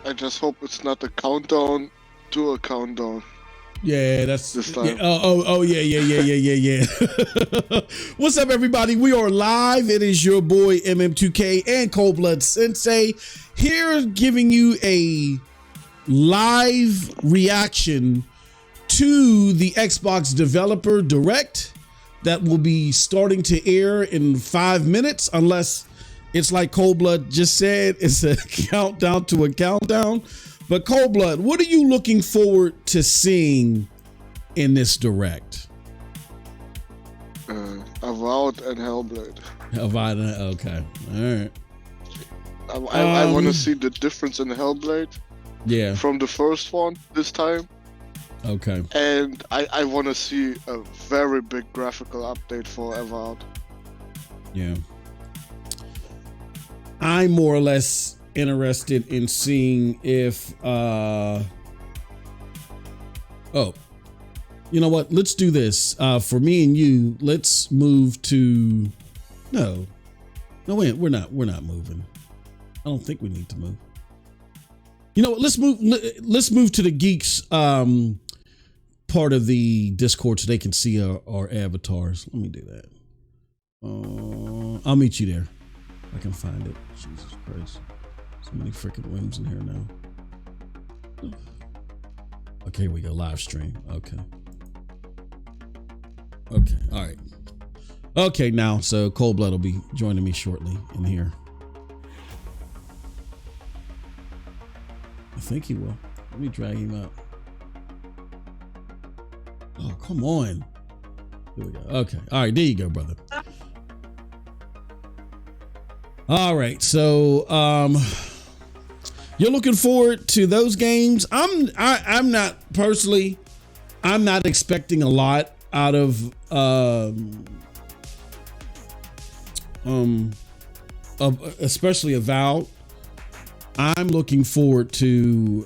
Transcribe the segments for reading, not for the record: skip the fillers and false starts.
I just hope it's not a countdown to a countdown. Yeah, that's this time. Yeah. What's up, everybody? We are live. It is your boy MM2K and Cold Blood Sensei here, giving you a live reaction to the Xbox Developer Direct that will be starting to air in 5 minutes, unless it's like Cold Blood just said, it's a countdown to a countdown. But Cold Blood, what are you looking forward to seeing in this Direct? Avowed and Hellblade. Avowed, okay, all right. I want to see the difference in Hellblade. Yeah. From the first one this time. Okay. And I want to see a very big graphical update for Avowed. Yeah. I'm more or less interested in seeing if you know what, let's do this for me and you. Let's move to no wait, we're not moving. I don't think we need to move. You know what, let's move to the geeks part of the Discord so they can see our avatars. Let me do that. I'll meet you there. I can find it. Jesus Christ. So many freaking rooms in here now. Okay, here we go. Live stream. Okay. All right. Okay, now, so Cold Blood will be joining me shortly in here. I think he will. Let me drag him up. Oh, come on. Here we go. Okay. All right, there you go, brother. All right, so you're looking forward to those games. I'm not personally. I'm not expecting a lot out of especially Avowed. I'm looking forward to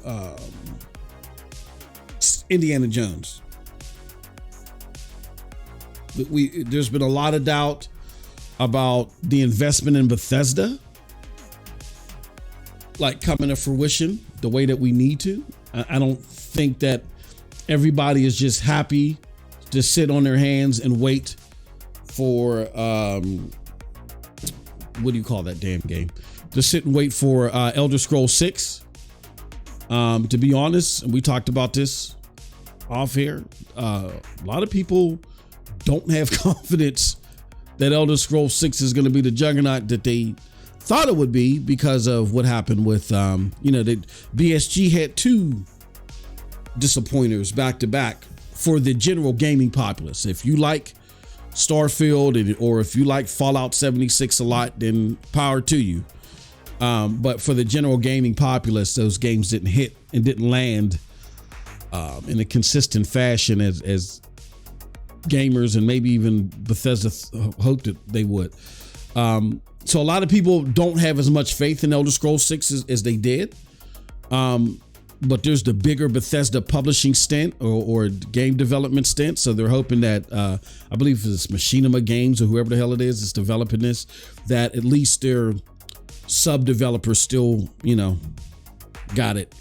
Indiana Jones. There's been a lot of doubt about the investment in Bethesda, like coming to fruition the way that we need to. I don't think that everybody is just happy to sit on their hands and wait for what do you call that damn game? To sit and wait for Elder Scrolls 6. To be honest, and we talked about this off here, a lot of people don't have confidence that Elder Scrolls 6 is going to be the juggernaut that they thought it would be because of what happened with, that BSG had 2 disappointers back to back for the general gaming populace. If you like Starfield or if you like Fallout 76 a lot, then power to you. But for the general gaming populace, those games didn't hit and didn't land in a consistent fashion as gamers and maybe even Bethesda hoped that they would. So a lot of people don't have as much faith in Elder Scrolls 6 as they did. But there's the bigger Bethesda publishing stint or game development stint. So they're hoping that, I believe it's Machinima Games or whoever the hell it is developing this, that at least their sub-developers still, got it.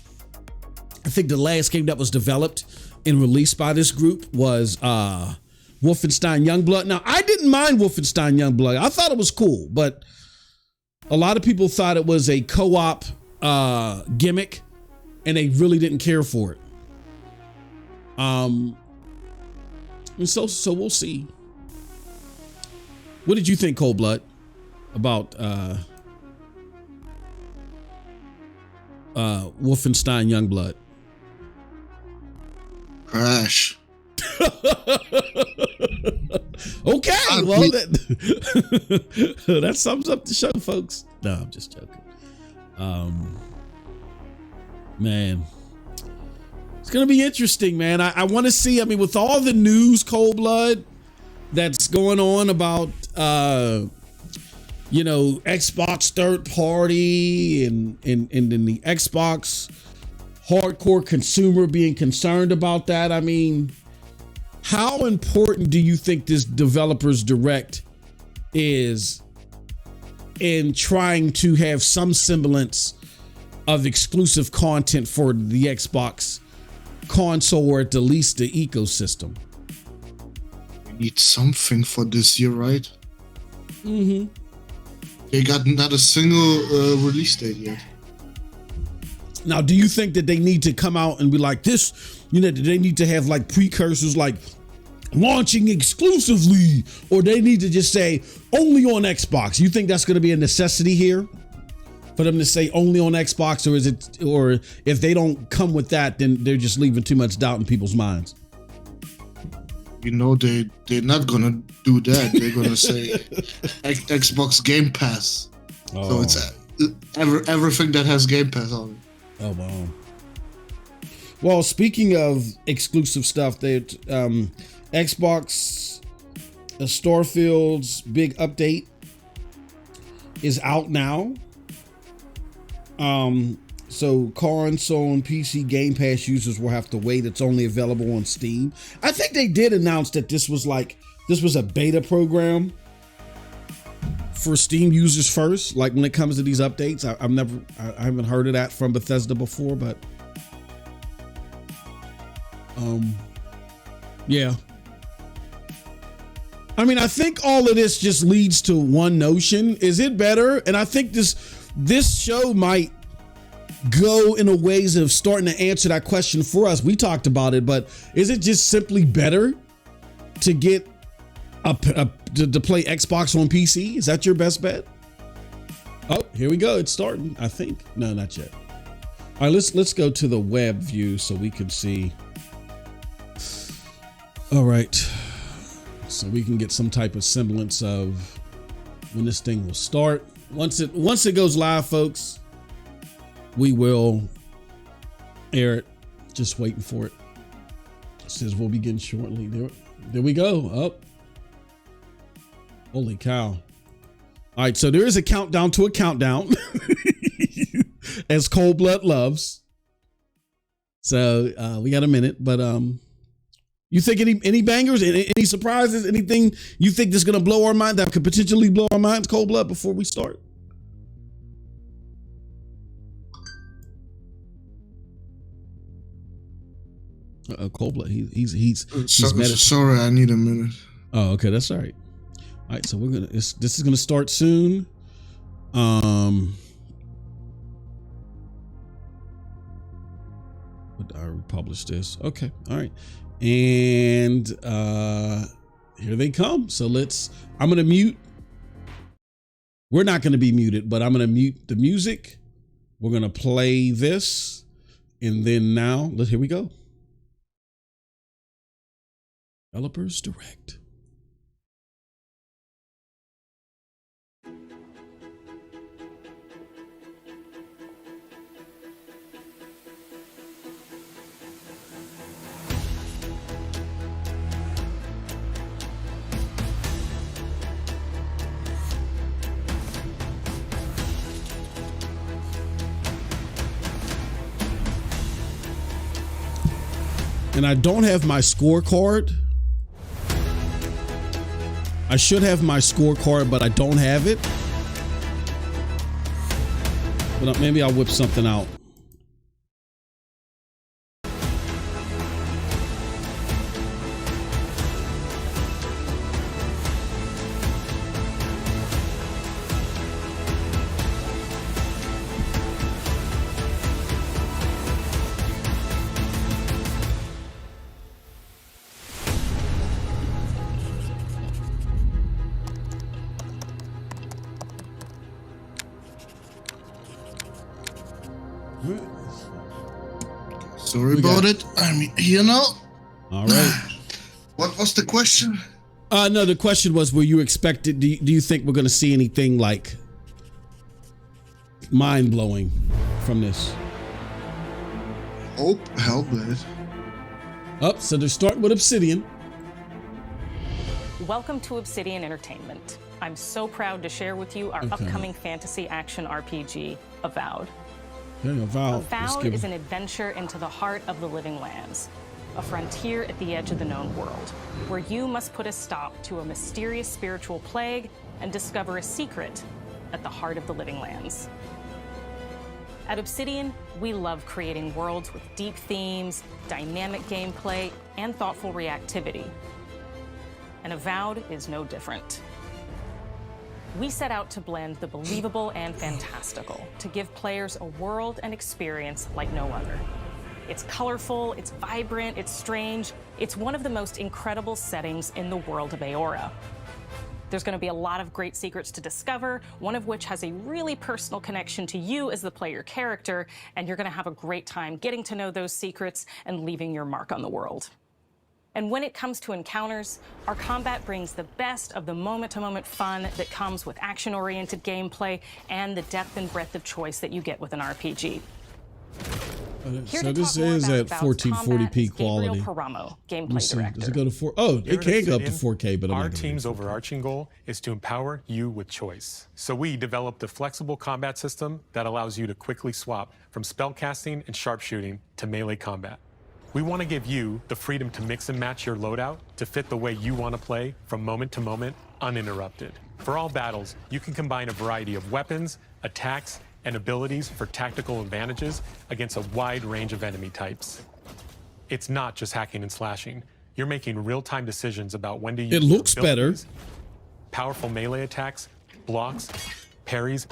I think the last game that was developed and released by this group was Wolfenstein Youngblood. Now, I didn't mind Wolfenstein Youngblood. I thought it was cool, but a lot of people thought it was a co-op gimmick, and they really didn't care for it. And so we'll see. What did you think, Cold Blood, about Wolfenstein Youngblood? Crash. Okay, well, that sums up the show, folks. No, I'm just joking. Man, it's gonna be interesting, man. I want to see. I mean, with all the news, Cold Blood, that's going on about Xbox third party and then the Xbox hardcore consumer being concerned about that. I mean, how important do you think this Developers Direct is in trying to have some semblance of exclusive content for the Xbox console, or at the least the ecosystem. We need something for this year, right? Mm-hmm. They got not a single release date yet. Now, do you think that they need to come out and be like this, you know, they need to have like precursors like launching exclusively, or they need to just say only on Xbox? You think that's going to be a necessity here for them to say only on Xbox, or is it, or if they don't come with that, then they're just leaving too much doubt in people's minds? You know, they're not gonna do that. They're gonna say Xbox Game Pass. So it's everything that has Game Pass on it. Oh, wow. Well, speaking of exclusive stuff, that Xbox Starfield's big update is out now. So console and PC Game Pass users will have to wait. It's only available on Steam. I think they did announce that this was a beta program for Steam users first. Like when it comes to these updates, I haven't heard of that from Bethesda before, but yeah. I mean, I think all of this just leads to one notion. Is it better? And I think this show might go in a ways of starting to answer that question for us. We talked about it, but is it just simply better to get to play Xbox on PC? Is that your best bet? Oh, here we go. It's starting, I think. No, not yet. All right, let's go to the web view so we can see. All right. So we can get some type of semblance of when this thing will start. Once it goes live, folks, we will air it. Just waiting for it. It says we'll begin shortly. There we go. Up. Holy cow. All right, so there is a countdown to a countdown, as Cold Blood loves. So we got a minute, but you think any bangers, any surprises, anything you think that's gonna blow our mind, that could potentially blow our minds, Cold Blood, before we start? Cold Blood, he's sorry, I need a minute. Oh, okay, that's all right. All right, so we're gonna this is gonna start soon. But I published this. Okay, all right, and here they come. So I'm gonna mute. We're not gonna be muted, but I'm gonna mute the music. We're gonna play this, and then now here we go. Developers Direct. And I don't have my scorecard. I should have my scorecard, but I don't have it. But maybe I'll whip something out. Sorry about it. I'm here now. All right. What was the question? No, the question was, were you expected, do you think we're going to see anything like mind-blowing from this? Hope, Hellblade. So they're starting with Obsidian. Welcome to Obsidian Entertainment. I'm so proud to share with you our upcoming fantasy action RPG, Avowed. Yeah, Avowed is an adventure into the heart of the living lands, a frontier at the edge of the known world, where you must put a stop to a mysterious spiritual plague and discover a secret at the heart of the living lands. At Obsidian, we love creating worlds with deep themes, dynamic gameplay, and thoughtful reactivity. And Avowed is no different. We set out to blend the believable and fantastical to give players a world and experience like no other. It's colorful, it's vibrant, it's strange. It's one of the most incredible settings in the world of Aora. There's going to be a lot of great secrets to discover, one of which has a really personal connection to you as the player character, and you're going to have a great time getting to know those secrets and leaving your mark on the world. And when it comes to encounters, our combat brings the best of the moment-to-moment fun that comes with action-oriented gameplay and the depth and breadth of choice that you get with an RPG. So this is at 1440p quality. Paramo, gameplay director. Does it go to 4? Oh, it can go up to 4K, but our team's overarching goal is to empower you with choice. So we developed a flexible combat system that allows you to quickly swap from spellcasting and sharpshooting to melee combat. We want to give you the freedom to mix and match your loadout to fit the way you want to play from moment to moment, uninterrupted. For all battles, you can combine a variety of weapons, attacks, and abilities for tactical advantages against a wide range of enemy types. It's not just hacking and slashing. You're making real-time decisions about when to use it looks better. Powerful melee attacks, blocks, parries,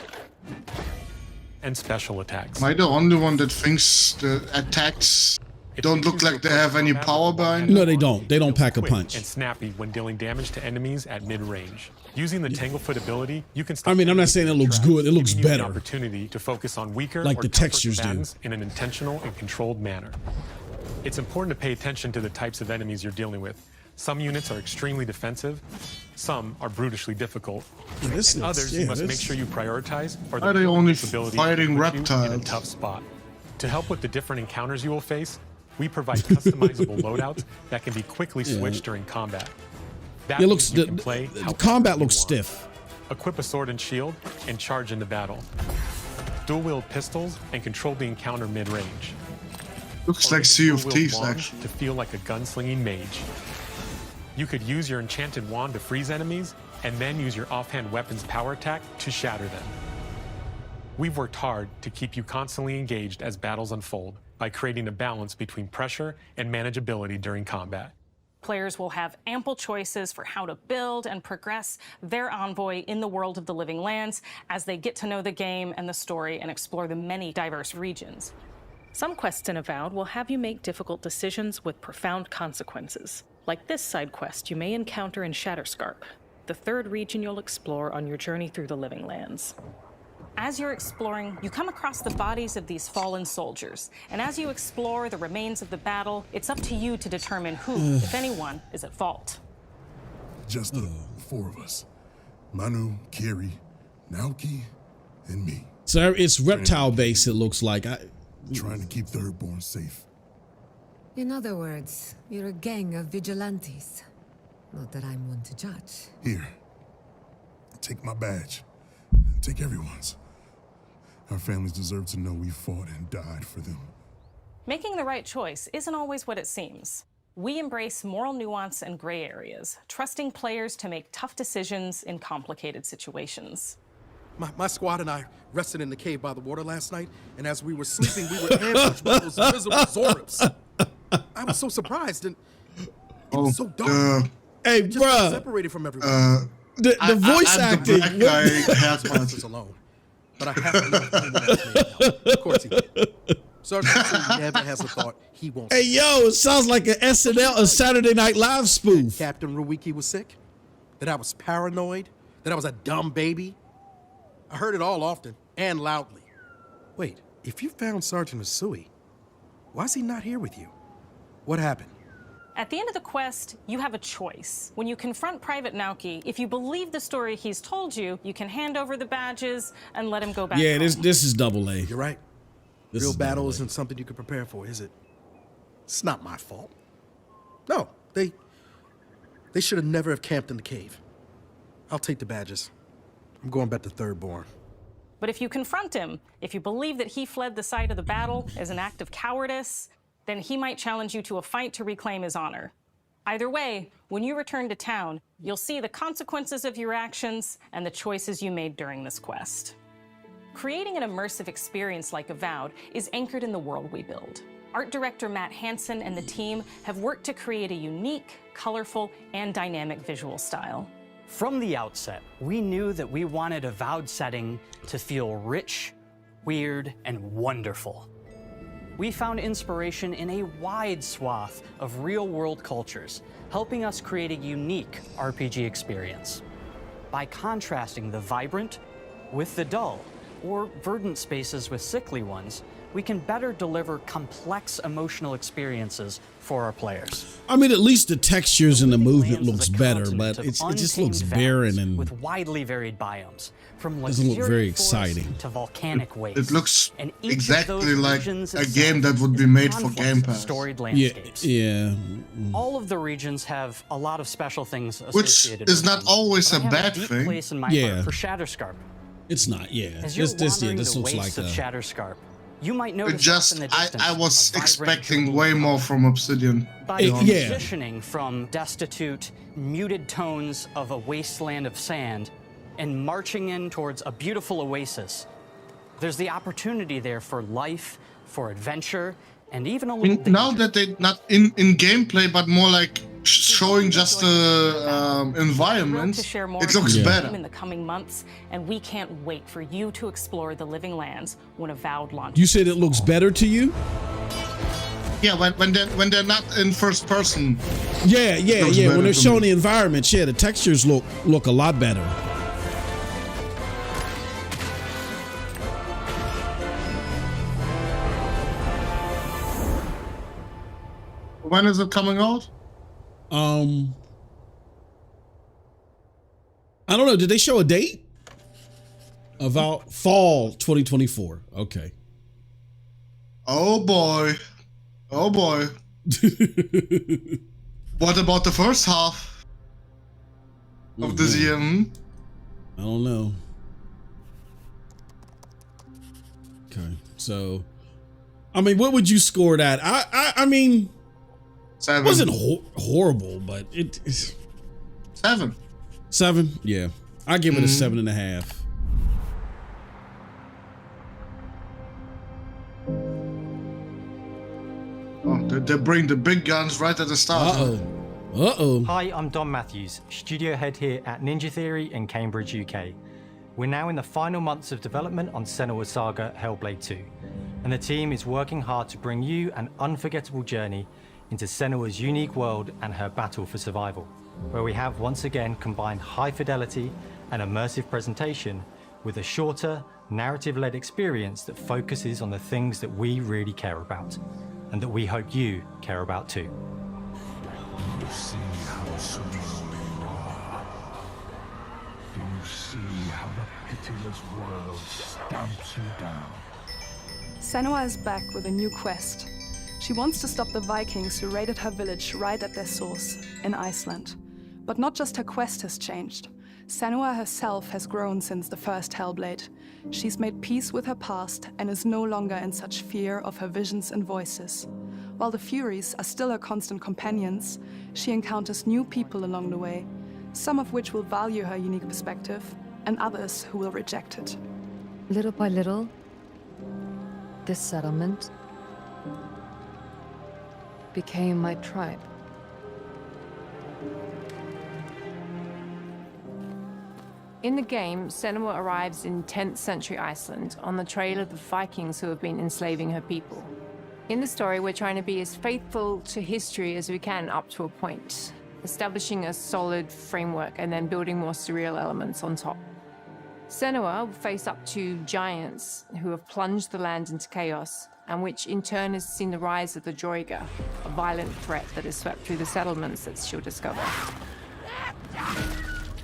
and special attacks. Am I the only one that thinks the attacks don't look like they have any power behind? No, they don't. They don't pack a punch. And snappy when dealing damage to enemies at mid-range. Using the Tanglefoot ability, you can. I mean, I'm not saying it looks good. It looks better. An opportunity to focus on weaker, like or the textures do, in an intentional and controlled manner. It's important to pay attention to the types of enemies you're dealing with. Some units are extremely defensive. Some are brutally difficult. And others you must make sure you prioritize. Or are they only ability fighting reptiles in a reptiles? tough spot. To help with the different encounters you will face, we provide customizable loadouts that can be quickly switched during combat. That it looks the combat looks stiff. Equip a sword and shield and charge into battle. Dual-wield pistols and control the encounter mid-range. Looks like Sea of Thieves, actually. To feel like a gunslinging mage. You could use your enchanted wand to freeze enemies, and then use your offhand weapon's power attack to shatter them. We've worked hard to keep you constantly engaged as battles unfold by creating a balance between pressure and manageability during combat. Players will have ample choices for how to build and progress their envoy in the world of the living lands as they get to know the game and the story and explore the many diverse regions. Some quests in Avowed will have you make difficult decisions with profound consequences, like this side quest you may encounter in Shatterscarp, the third region you'll explore on your journey through the living lands. As you're exploring, you come across the bodies of these fallen soldiers, and as you explore the remains of the battle, it's up to you to determine who, if anyone, is at fault. Just the four of us. Manu, Kiri, Naoki, and me. So it's reptile based, it looks like. Trying to keep Thirdborn safe. In other words, you're a gang of vigilantes. Not that I'm one to judge. Here. Take my badge. Take everyone's. Our families deserve to know we fought and died for them. Making the right choice isn't always what it seems. We embrace moral nuance and gray areas, trusting players to make tough decisions in complicated situations. My squad and I rested in the cave by the water last night, and as we were sleeping, we were ambushed by those invisible Zorps. I was so surprised, and it was so dark. Hey, just bruh. Separated from everyone. The voice acting. The black guy has alone. But I have to know. Of course he did. Sergeant never has a thought he won't. Hey, yo, it sounds like an SNL, a Saturday Night Live spoof. Captain Ruiki was sick, that I was paranoid, that I was a dumb baby. I heard it all often and loudly. Wait, if you found Sergeant Asui, why is he not here with you? What happened? At the end of the quest, you have a choice. When you confront Private Naoki, if you believe the story he's told you, you can hand over the badges and let him go back home. this is double A. You're right. Real battle isn't something you can prepare for, is it? It's not my fault. No, they should have never have camped in the cave. I'll take the badges. I'm going back to Thirdborn. But if you confront him, if you believe that he fled the site of the battle as an act of cowardice, then he might challenge you to a fight to reclaim his honor. Either way, when you return to town, you'll see the consequences of your actions and the choices you made during this quest. Creating an immersive experience like Avowed is anchored in the world we build. Art director Matt Hansen and the team have worked to create a unique, colorful, and dynamic visual style. From the outset, we knew that we wanted Avowed setting to feel rich, weird, and wonderful. We found inspiration in a wide swath of real-world cultures, helping us create a unique RPG experience. By contrasting the vibrant with the dull, or verdant spaces with sickly ones, we can better deliver complex emotional experiences for our players. I mean, at least the textures and the movement looks better, but it just looks barren and with widely varied biomes, from doesn't look very luxuriant exciting. to volcanic wastes. It looks And each of exactly those like regions a itself game that would be is a made for confluence Game of Pass. storied Yeah, landscapes. yeah. All of the regions have a lot of special things Which associated is with not them, always but a I have bad deep thing. place in my Yeah. heart for Shatterscarp. It's not. Yeah, As you're this wandering looks the like wastes of a. Shatterscarp, you might It notice off just, in the distance I was a vibrant expecting green way color. more from Obsidian. By Yeah. transitioning from destitute, muted tones of a wasteland of sand and marching in towards a beautiful oasis, there's the opportunity there for life, for adventure, and even a I little mean, now danger. that they not in gameplay, but more like showing just the environment, To share more it looks about the better. game in the coming months, and we can't wait for you to explore the Living Lands when Avowed launches. You said it looks better to you? Yeah, when they're not in first person. Yeah. looks When better they're to showing me. the environments, yeah, the textures look a lot better. When is it coming out? I don't know. Did they show a date? About fall 2024. Okay. Oh boy. Oh boy. What about the first half of this year? I don't know. Okay, so I mean, what would you score that? I mean, 7. it wasn't horrible, but it's 7. 7. Yeah, I give it a 7.5. Oh, they bring the big guns right at the start. Uh-oh. Hi, I'm Don Matthews, studio head here at Ninja Theory in Cambridge, UK. We're now in the final months of development on Senua's Saga Hellblade 2, and the team is working hard to bring you an unforgettable journey into Senua's unique world and her battle for survival, where we have once again combined high fidelity and immersive presentation with a shorter, narrative-led experience that focuses on the things that we really care about, and that we hope you care about too. Do you see how strong you are? Do you see how the pitiless world stamps you down? Senua is back with a new quest. She wants to stop the Vikings who raided her village right at their source, in Iceland. But not just her quest has changed. Senua herself has grown since the first Hellblade. She's made peace with her past and is no longer in such fear of her visions and voices. While the Furies are still her constant companions, she encounters new people along the way, some of which will value her unique perspective, and others who will reject it. Little by little, this settlement became my tribe. In the game, Senua arrives in 10th century Iceland on the trail of the Vikings who have been enslaving her people. In the story, we're trying to be as faithful to history as we can up to a point, establishing a solid framework and then building more surreal elements on top. Senua will face up to giants who have plunged the land into chaos, and which in turn has seen the rise of the Droiga, a violent threat that has swept through the settlements that she'll discover.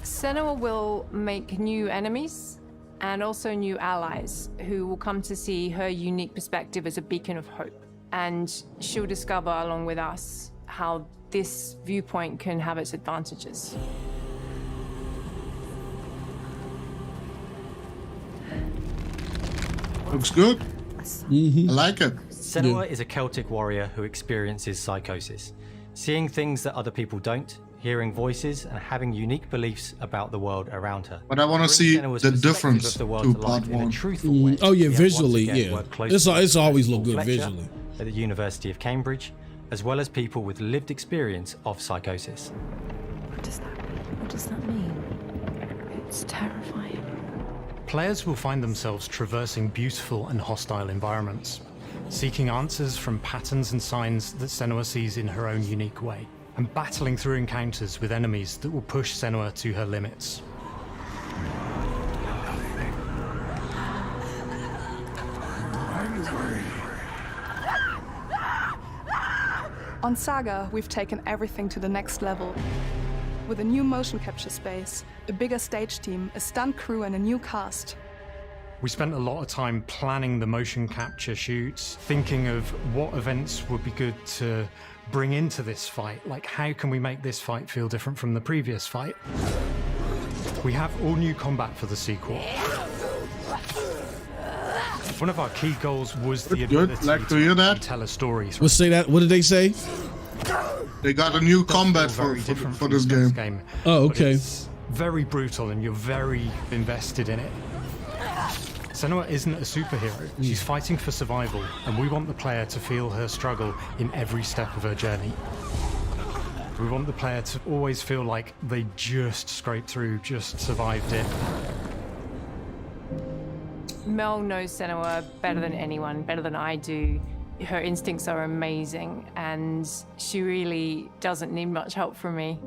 Senua will make new enemies and also new allies who will come to see her unique perspective as a beacon of hope. And she'll discover, along with us, how this viewpoint can have its advantages. Looks good. I like it. Senua is a Celtic warrior who experiences psychosis, seeing things that other people don't, hearing voices, and having unique beliefs about the world around her. But I want to see the difference to part one. Oh yeah, visually, yeah. It's always look good visually. At the University of Cambridge, as well as people with lived experience of psychosis. What does that mean? What does that mean? It's terrifying. Players will find themselves traversing beautiful and hostile environments, seeking answers from patterns and signs that Senua sees in her own unique way, and battling through encounters with enemies that will push Senua to her limits. On Saga, we've taken everything to the next level. With a new motion capture space, a bigger stage team, a stunt crew, and a new cast. We spent a lot of time planning the motion capture shoots, thinking of what events would be good to bring into this fight. Like, how can we make this fight feel different from the previous fight? We have all new combat for the sequel. One of our key goals was the ability to tell a story. Let's say that. What did they say? They got a new combat for this game. Oh, okay. It's very brutal, and you're very invested in it. Senua isn't a superhero. She's fighting for survival, and we want the player to feel her struggle in every step of her journey. We want the player to always feel like they just scraped through, just survived it. Mel knows Senua better than anyone, better than I do. Her instincts are amazing, and she really doesn't need much help from me.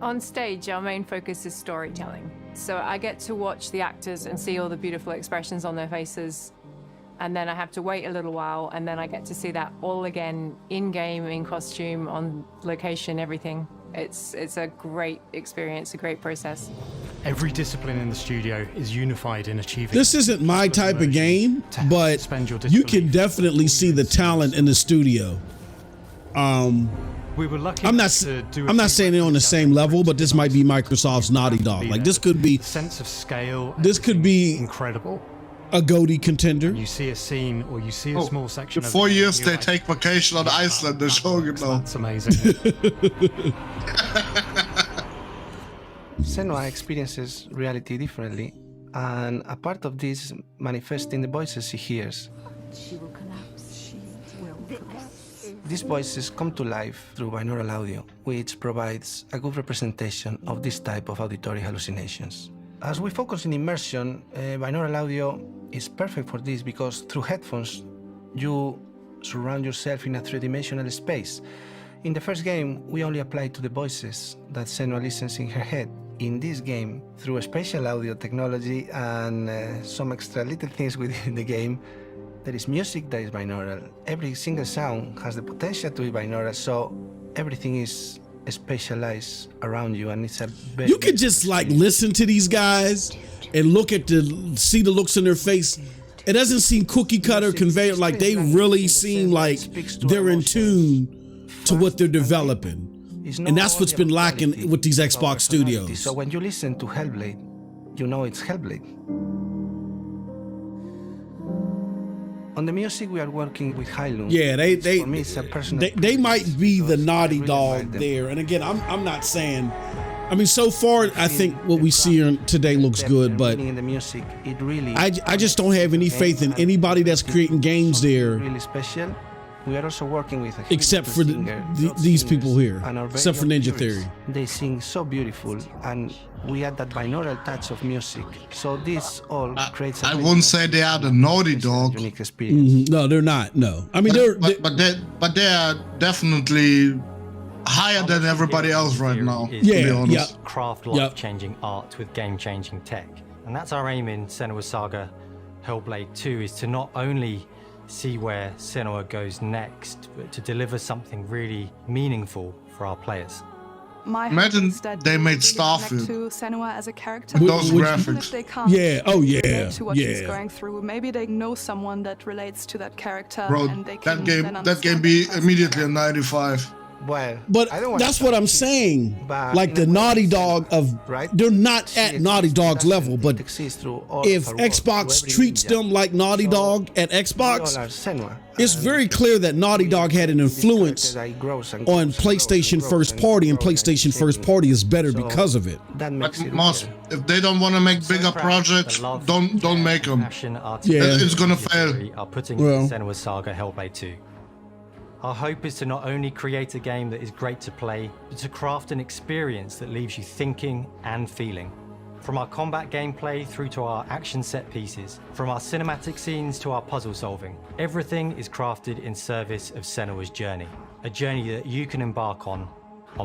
On stage, our main focus is storytelling. So I get to watch the actors and see all the beautiful expressions on their faces. And then I have to wait a little while, and then I get to see that all again, in-game, in costume, on location, everything. It's a great experience, a great process. Every discipline in the studio is unified in achieving. This isn't my type of game, but you can definitely see the talent in the studio. We were lucky. I'm not saying they're on the same level, but this might be Microsoft's Naughty Dog. Like, this could be sense of scale. This could be incredible. A GOTY contender. You see a scene, or you see a small section. In 4 years, they take vacation on Iceland. They're showing it now. That's amazing. Senua experiences reality differently, and a part of this manifests in the voices she hears. She will collapse. She will collapse. These voices come to life through binaural audio, which provides a good representation of this type of auditory hallucinations. As we focus in immersion, binaural audio is perfect for this because through headphones, you surround yourself in a three-dimensional space. In the first game, we only applied to the voices that Senua listens in her head. In this game, through a spatial audio technology and some extra little things within the game, there is music that is binaural. Every single sound has the potential to be binaural, so everything is spatialized around you, and it's a very... You can just like listen to these guys and look at see the looks in their face. It doesn't seem cookie cutter conveyor, like they really seem like they're in tune to what they're developing. And that's what's been lacking with these Xbox studios. So when you listen to Hellblade, you know it's Hellblade. On the music, we are working with Heilung. Yeah, for me, it's a personal they might be the Naughty Dog there. And again, I'm not saying. I mean, so far, I think what we see today looks good, but in the music, it really I just don't have any faith in anybody that's creating games there. Really special. We are also working with except for these people here, except for Ninja Theory. They sing so beautiful, and we add that binaural touch of music. So this all creates. I wouldn't say they are the Naughty Dog. Unique experience. No, they're not. No, I mean but they are definitely higher than everybody else right now. Yeah. Craft life-changing art with game-changing tech, and that's our aim in Senua's Saga Hellblade 2, is to not only see where Senua goes next, but to deliver something really meaningful for our players. Imagine they made Starfield. To Senua as a character. With those graphics. They can't relate to what she's going through. Maybe they know someone that relates to that character. Bro, and they can that game be immediately a 95. Well, But I don't want that's to what I'm sound cheap, saying. but Like in the a way, Naughty Dog of, right? they're not She at Naughty exists, Dog's doesn't level, it? but It exists through all if of her work, Xbox through every treats ninja. them like Naughty So, Dog at we all Xbox, are Senua, it's and very clear that Naughty Dog had an this influence character that grows and on grows and PlayStation grows and first grows party, and and grows PlayStation and first shaping. party is better So, because of it. That makes But it Moss, real. if they don't want to make So bigger proud projects, that love, don't make them. passion, Yeah. It's gonna Ninja fail. Theory are putting Well. into Senua's Saga Hellblade 2. Our hope is to not only create a game that is great to play, but to craft an experience that leaves you thinking and feeling. From our combat gameplay through to our action set pieces, from our cinematic scenes to our puzzle solving, everything is crafted in service of Senua's journey, a journey that you can embark on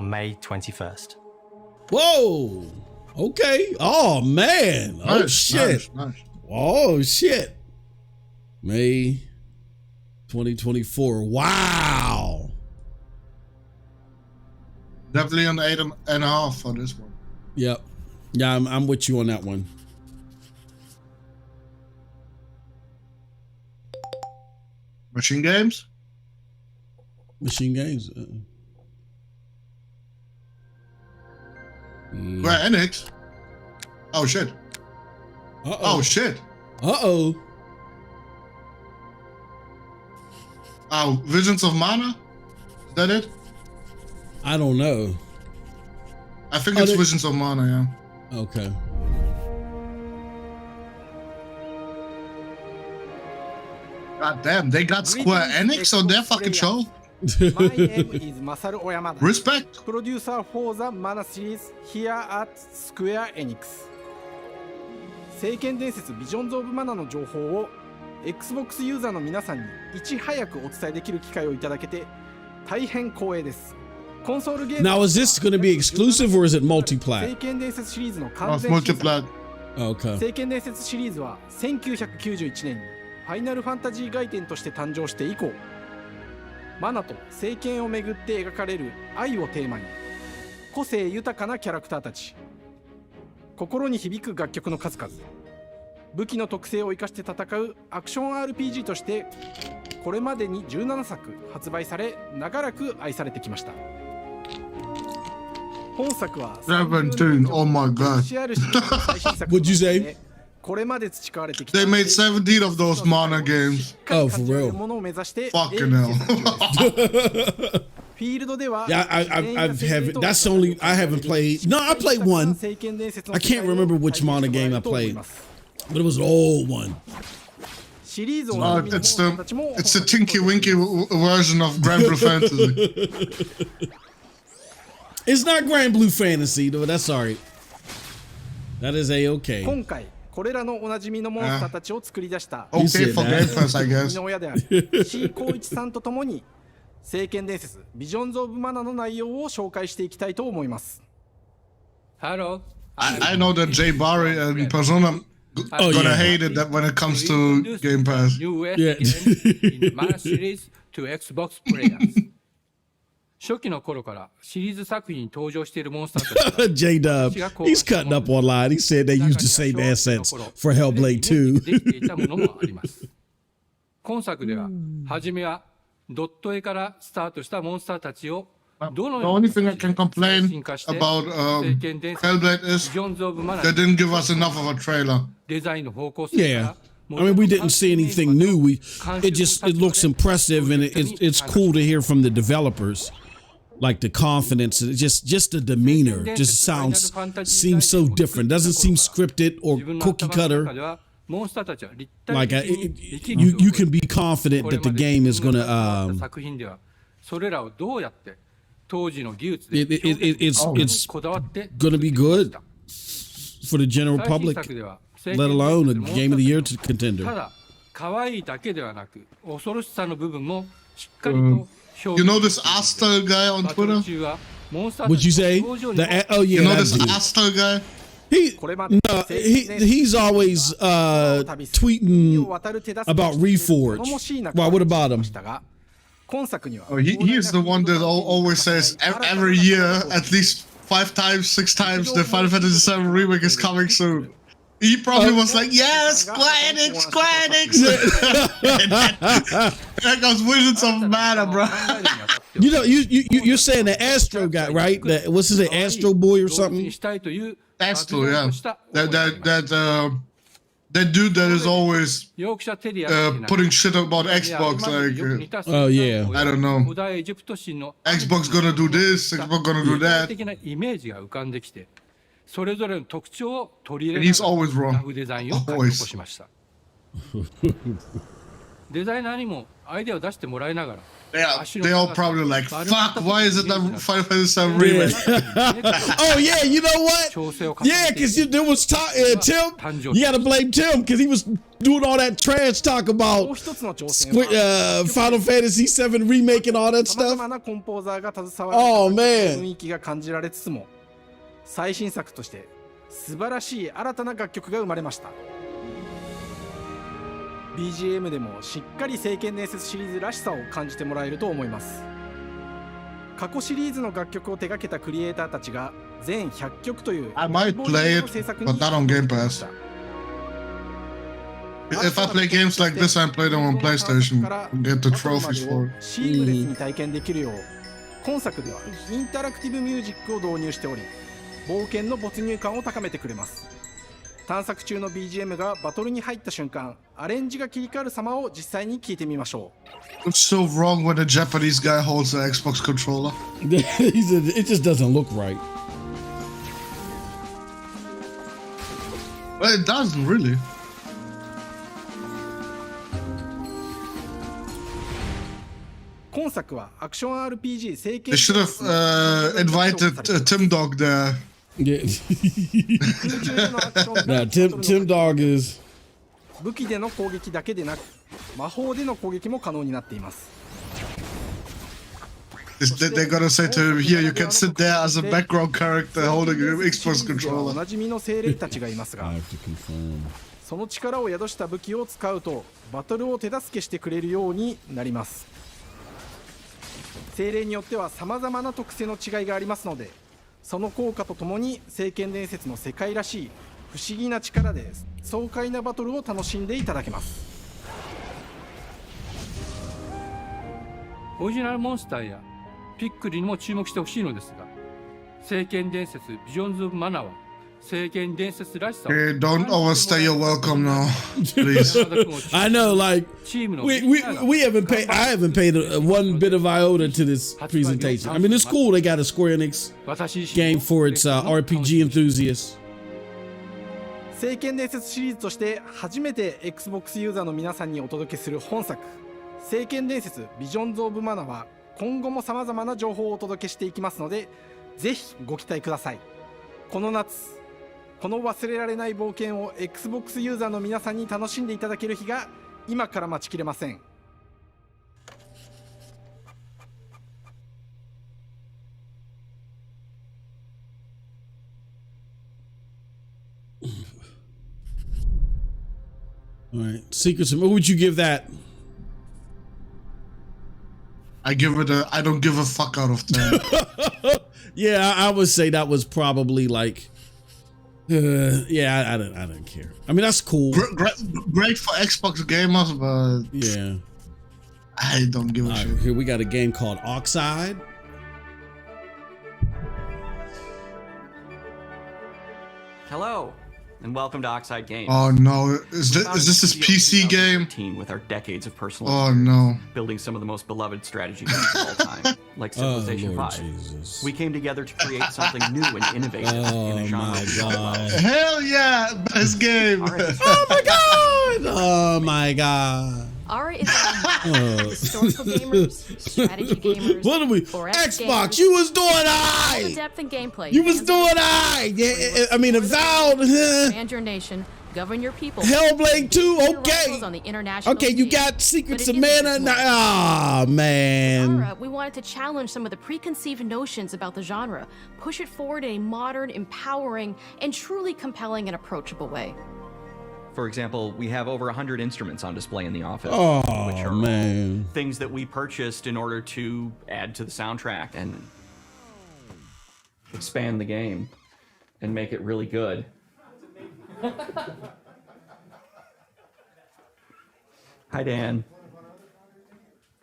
May 21st. Whoa. Okay. Oh man. Oh Nice, shit. nice. Oh shit. May 2024. Wow. Definitely an 8.5 for this one. Yep. Yeah, I'm with you on that one. Machine Games? Machine Games. Square Enix? Oh shit. Uh-oh. Oh shit. Uh-oh. Oh, Visions of Mana? Is that it? I don't know. I think it's Visions of Mana, yeah. Okay. God damn, they got Square Enix on their fucking show? My name is Masaru Oyamada. Respect. Producer for the Mana series here at Square Enix. 聖剣伝説ビジョンズ・オブ・マナの情報を Xbox ユーザーの皆さんにいち早くお伝えできる機会をいただけて大変光栄です。コンソールゲーム Now, is this going to be exclusive or is it multi-plat? 聖剣伝説シリーズの Oh, 完 it's 全新作 multiplat. Okay. 聖剣伝説シリーズは1991年にファイナルファンタジー外伝として誕生して以降、マナと聖剣をめぐって描かれる愛をテーマに個性豊かなキャラクターたち、心に響く楽曲の数々、武器の特性を生かして戦うアクション RPG としてこれまでに17作発売され長らく愛されてきました。本作は17, oh my god. What'd you say? これまで培われてきた They made 17 of those Mana games. Oh, for real? Fucking hell. フィールドでは Yeah, I've haven't. That's the only I haven't played. No, I played one. I can't remember which Mana game I played, but it was an old one. Oh, it's the Tinky Winky version of Grand Blue Fantasy. It's not Grand Blue Fantasy, though. That's alright. That is a-okay. 今回これらのおなじみのモンスターたちを作り出した Okay for Game Pass, I guess. 生みの親である石井光一さんとともに聖剣伝説ビジョンズ・オブ・マナの内容を紹介していきたいと思います。Hello. I know that Jay Barry and Persona gonna hate it that when it comes to Game Pass. US game in Mana series to Xbox players. 初期の頃からシリーズ作品に登場しているモンスターたち J-Dub, he's cutting up online. He said they used the same assets for Hellblade 2. できていたものもあります。今作では初めはドット絵からスタートしたモンスターたちを The only thing I can complain about Hellblade is they didn't give us enough of a trailer. Yeah. I mean, we didn't see anything new. It looks impressive, and it's cool to hear from the developers. Like the confidence, just the demeanor, just seems so different. Doesn't seem scripted or cookie cutter. Like you can be confident that the game is gonna it's gonna be good for the general public, let alone a Game of the Year contender. ただ可愛いだけではなく恐ろしさの部分もしっかりと You know this Asta guy on Twitter? What'd you say? Oh yeah. You know this Asta guy? He's always tweeting about Reforge. Why? What about him? Oh, he is the one that always says every year at least 5 times, 6 times the Final Fantasy VII remake is coming soon. He probably was like, yes, Square Enix, Square Enix. And there goes Wizards of Mana, bro. You know, you're saying the Astro guy, right? That what's his name, Astro Boy or something? Astro, yeah. That dude that is always putting shit about Xbox, like, oh yeah, I don't know. Xbox gonna do this, Xbox gonna do that. 的なイメージが浮かんできて、それぞれの特徴を取り入 And れ he's なが always ら wrong. ラフデザインを書き起 Always. こしました。デザイナーにもアイデアを出してもらいながら、 They all probably like, fuck, why is it that Final Fantasy VII remake? Oh yeah, you know what? Yeah, because there was Tim. You got to blame Tim because he was doing all that trash talk about Final Fantasy VII remake and all that 様 stuff. 々なコンポーザーが携わる Oh man. 雰囲気が感じられつつも、最新作として素晴らしい新たな楽曲が生まれました。BGM でもしっかり聖剣伝説シリーズらしさを感じてもらえると思います。過去シリーズの楽曲を手掛けたクリエイターたちが全100曲という I might play it, but not on Game Pass. If I play games like this, I play them on PlayStation and get the trophies for it. シームレスに体験できるよう、今作ではインタラクティブミュージックを導入しており、冒険の没入感を高めてくれます。探索中の BGM がバトルに入った瞬間、アレンジが切り替わる様を実際に聞いてみましょう。 It's so wrong when a Japanese guy holds the Xbox controller. It just doesn't look right. Well, it doesn't really. 今作はアクション RPG 聖剣 They should have invited Tim Dog there. Yeah. Nah, Tim Dog is. 武器での攻撃だけでなく、魔法での攻撃も可能になっています。 They're gonna say to him, here, you can sit there as a background character holding an Xbox お controller. なじみの精霊たちがいますが、 I have to confirm. その力を宿した武器を使うとバトルを手助けしてくれるようになります。精霊によっては様々な特性の違いがありますので、その効果とともに聖剣伝説の世界らしい不思議な力で爽快なバトルを楽しんでいただけます。オリジナルモンスターやピックリにも注目してほしいのですが、聖剣伝説ビジョンズ・オブ・マナーは聖剣伝説らしさを Hey, don't overstay your welcome now, please. I know, like we haven't paid. I haven't paid one bit of iota to this presentation. I mean, it's cool. They got a Square Enix game for its RPG enthusiasts. 聖剣伝説シリーズとして初めて Xbox ユーザーの皆さんにお届けする本作聖剣伝説ビジョンズ・オブ・マナーは今後も様々な情報をお届けしていきますので、ぜひご期待ください。この夏、この忘れられない冒険を Xbox ユーザーの皆さんに楽しんでいただける日が今から待ちきれません。All right, Secrets of. What would you give that? I give it a I don't give a fuck out of 10. Yeah, I would say that was probably like. Yeah, I don't care. I mean, that's cool. Great for Xbox gamers, but yeah, I don't give a shit. Here we got a game called Oxide. Hello, and welcome to Oxide Games. Oh no, is this his PC game? With our decades of personal Oh experience, no. building some of the most beloved strategy games of all time, like Civilization Lord 5. Jesus. We came together to create something new and innovative in a genre. My God. Hell yeah, best game. Oh my God. Oh my God. Ari is historical gamers, strategy gamers. What are we? Xbox, you was doing The depth and gameplay. You was doing Yeah, I mean, Avowed. Expand your nation, govern your people. Hellblade 2, okay. On the international Okay, you got Secrets of Mana. Ah, man. We wanted to challenge some of the preconceived notions about the genre, push it forward in a modern, empowering, and truly compelling and approachable way. For example, we have over 100 instruments on display in the office, Oh, which are all man. things that we purchased in order to add to the soundtrack and expand the game and make it really good. Hi, Dan.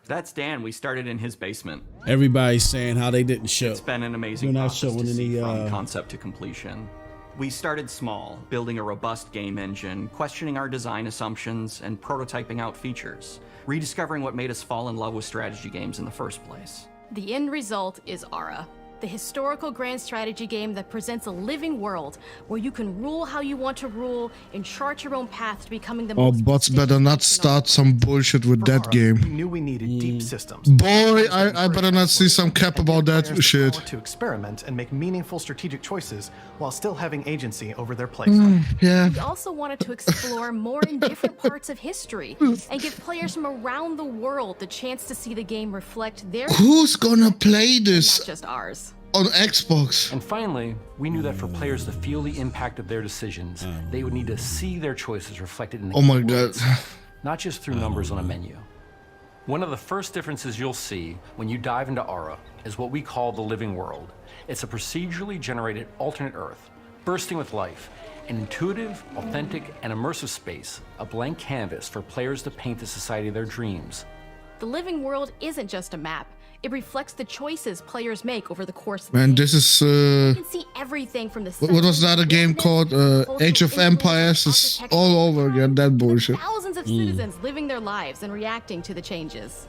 That's Dan. We started in his basement. Everybody's saying how they didn't show. It's been an amazing They're not process showing to see any, from concept to completion. We started small, building a robust game engine, questioning our design assumptions, and prototyping out features, rediscovering what made us fall in love with strategy games in the first place. The end result is ARA, the historical grand strategy game that presents a living world where you can rule how you want to rule and chart your own path to becoming the most Bots better not start some bullshit with that game. We knew we needed deep systems. Boy, I better not see some cap about that shit. To experiment and make meaningful strategic choices while still having agency over their playstyle. Yeah. We also wanted to explore more in different parts of history and give players from around the world the chance to see the game reflect their Who's gonna play this? not just ours. On Xbox. And finally, we knew that for players to feel the impact of their decisions, they would need to see their choices reflected in the Oh my game god. itself, not just through numbers on a menu. One of the first differences you'll see when you dive into ARA is what we call the living world. It's a procedurally generated alternate Earth, bursting with life, an intuitive, authentic, and immersive space, a blank canvas for players to paint the society of their dreams. The living world isn't just a map. It reflects the choices players make over the course of the Man, game. this is You can see everything from the what was that a game called? Age of Empires. It's all over again, that bullshit. thousands of citizens living their lives and reacting to the changes.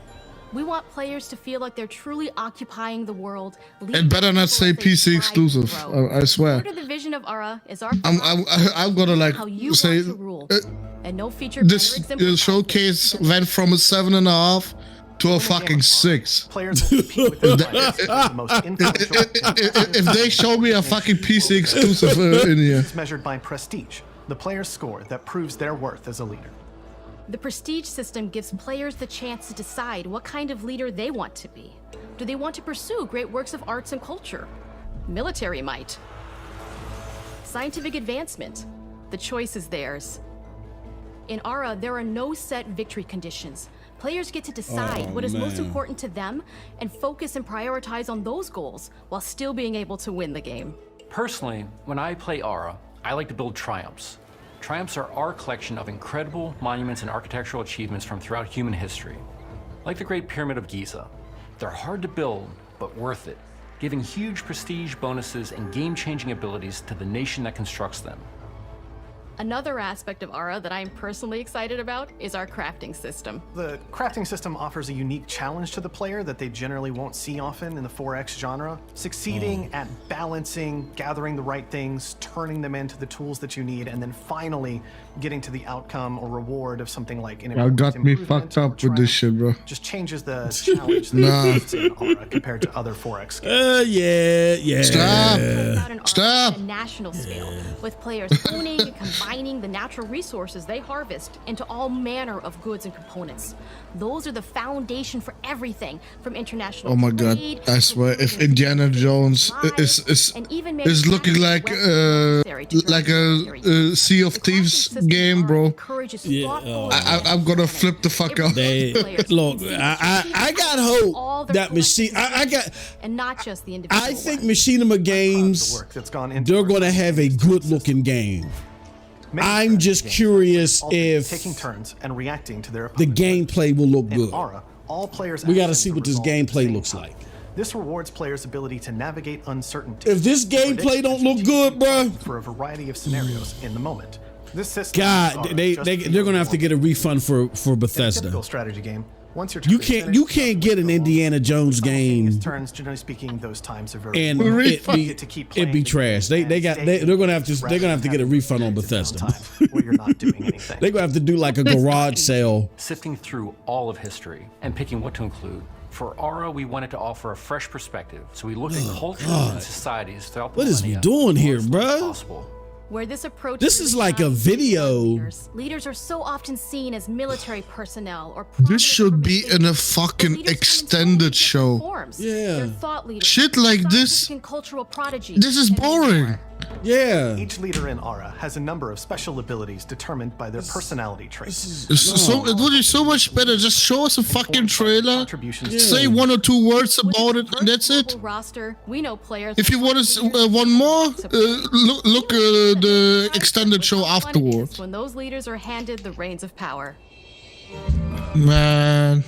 We want players to feel like they're truly occupying the world. It better not say PC exclusive. I swear. Part of the vision of ARA is our I'm gonna like how you say want to rule. And no feature this showcase went from a 7.5 to a fucking 6. Players will compete with their players for the most influential. If they show me a fucking PC exclusive in here. It's measured by prestige, the player's score that proves their worth as a leader. The prestige system gives players the chance to decide what kind of leader they want to be. Do they want to pursue great works of arts and culture? Military might. Scientific advancement? The choice is theirs. In ARA, there are no set victory conditions. Players get to decide what is most important to them and focus and prioritize on those goals while still being able to win the game. Personally, when I play ARA, I like to build triumphs. Triumphs are our collection of incredible monuments and architectural achievements from throughout human history. Like the Great Pyramid of Giza. They're hard to build, but worth it, giving huge prestige bonuses and game-changing abilities to the nation that constructs them. Another aspect of ARA that I'm personally excited about is our crafting system. The crafting system offers a unique challenge to the player that they generally won't see often in the 4X genre. Succeeding at balancing, gathering the right things, turning them into the tools that you need, and then finally getting to the outcome or reward of something like an Y'all got me fucked up with this shit, bro. just changes the challenge that exists in ARA compared to other 4X games. Yeah. Stop. On a national scale, with players owning and combining the natural resources they harvest into all manner of goods and components. Those are the foundation for everything from international Oh my god, trade I swear, if Indiana Jones is looking like a Sea of Thieves game, bro, I'm gonna flip the fuck out. Look, I got hope that machine. And not just the individual. I think Machinima Games, they're gonna have a good-looking game. I'm just curious if taking turns and reacting to their the gameplay will look good. ARA, all players We got to see what this gameplay looks like. This rewards players' ability to navigate uncertainty. If this gameplay don't look good, bro, for a variety of scenarios in the moment. This system God, they're gonna have to get a refund for Bethesda. typical strategy game. Once your You can't get an Indiana Jones game turns, generally speaking, those times are very and it be trash. They're gonna have to get a refund on Bethesda. where you're not doing anything. They're gonna have to do like a garage sale. Sifting through all of history and picking what to include. For ARA, we wanted to offer a fresh perspective, so we looked at cultures and societies throughout the What is we millennia doing here, as bruh? possible. Where this approach This is like a video. leaders are so often seen as military personnel or This should be in a fucking extended show. They're thought leaders, Shit like this. scientific and cultural prodigies. This is boring. Yeah. Each leader in ARA has a number of special abilities determined by their personality traits. It would be so much better. Just show us a fucking trailer, say 1 or 2 words about it, and that's it. Roster, we know players. If you want to one more, look the extended show afterwards. When those leaders are handed the reins of power. Man.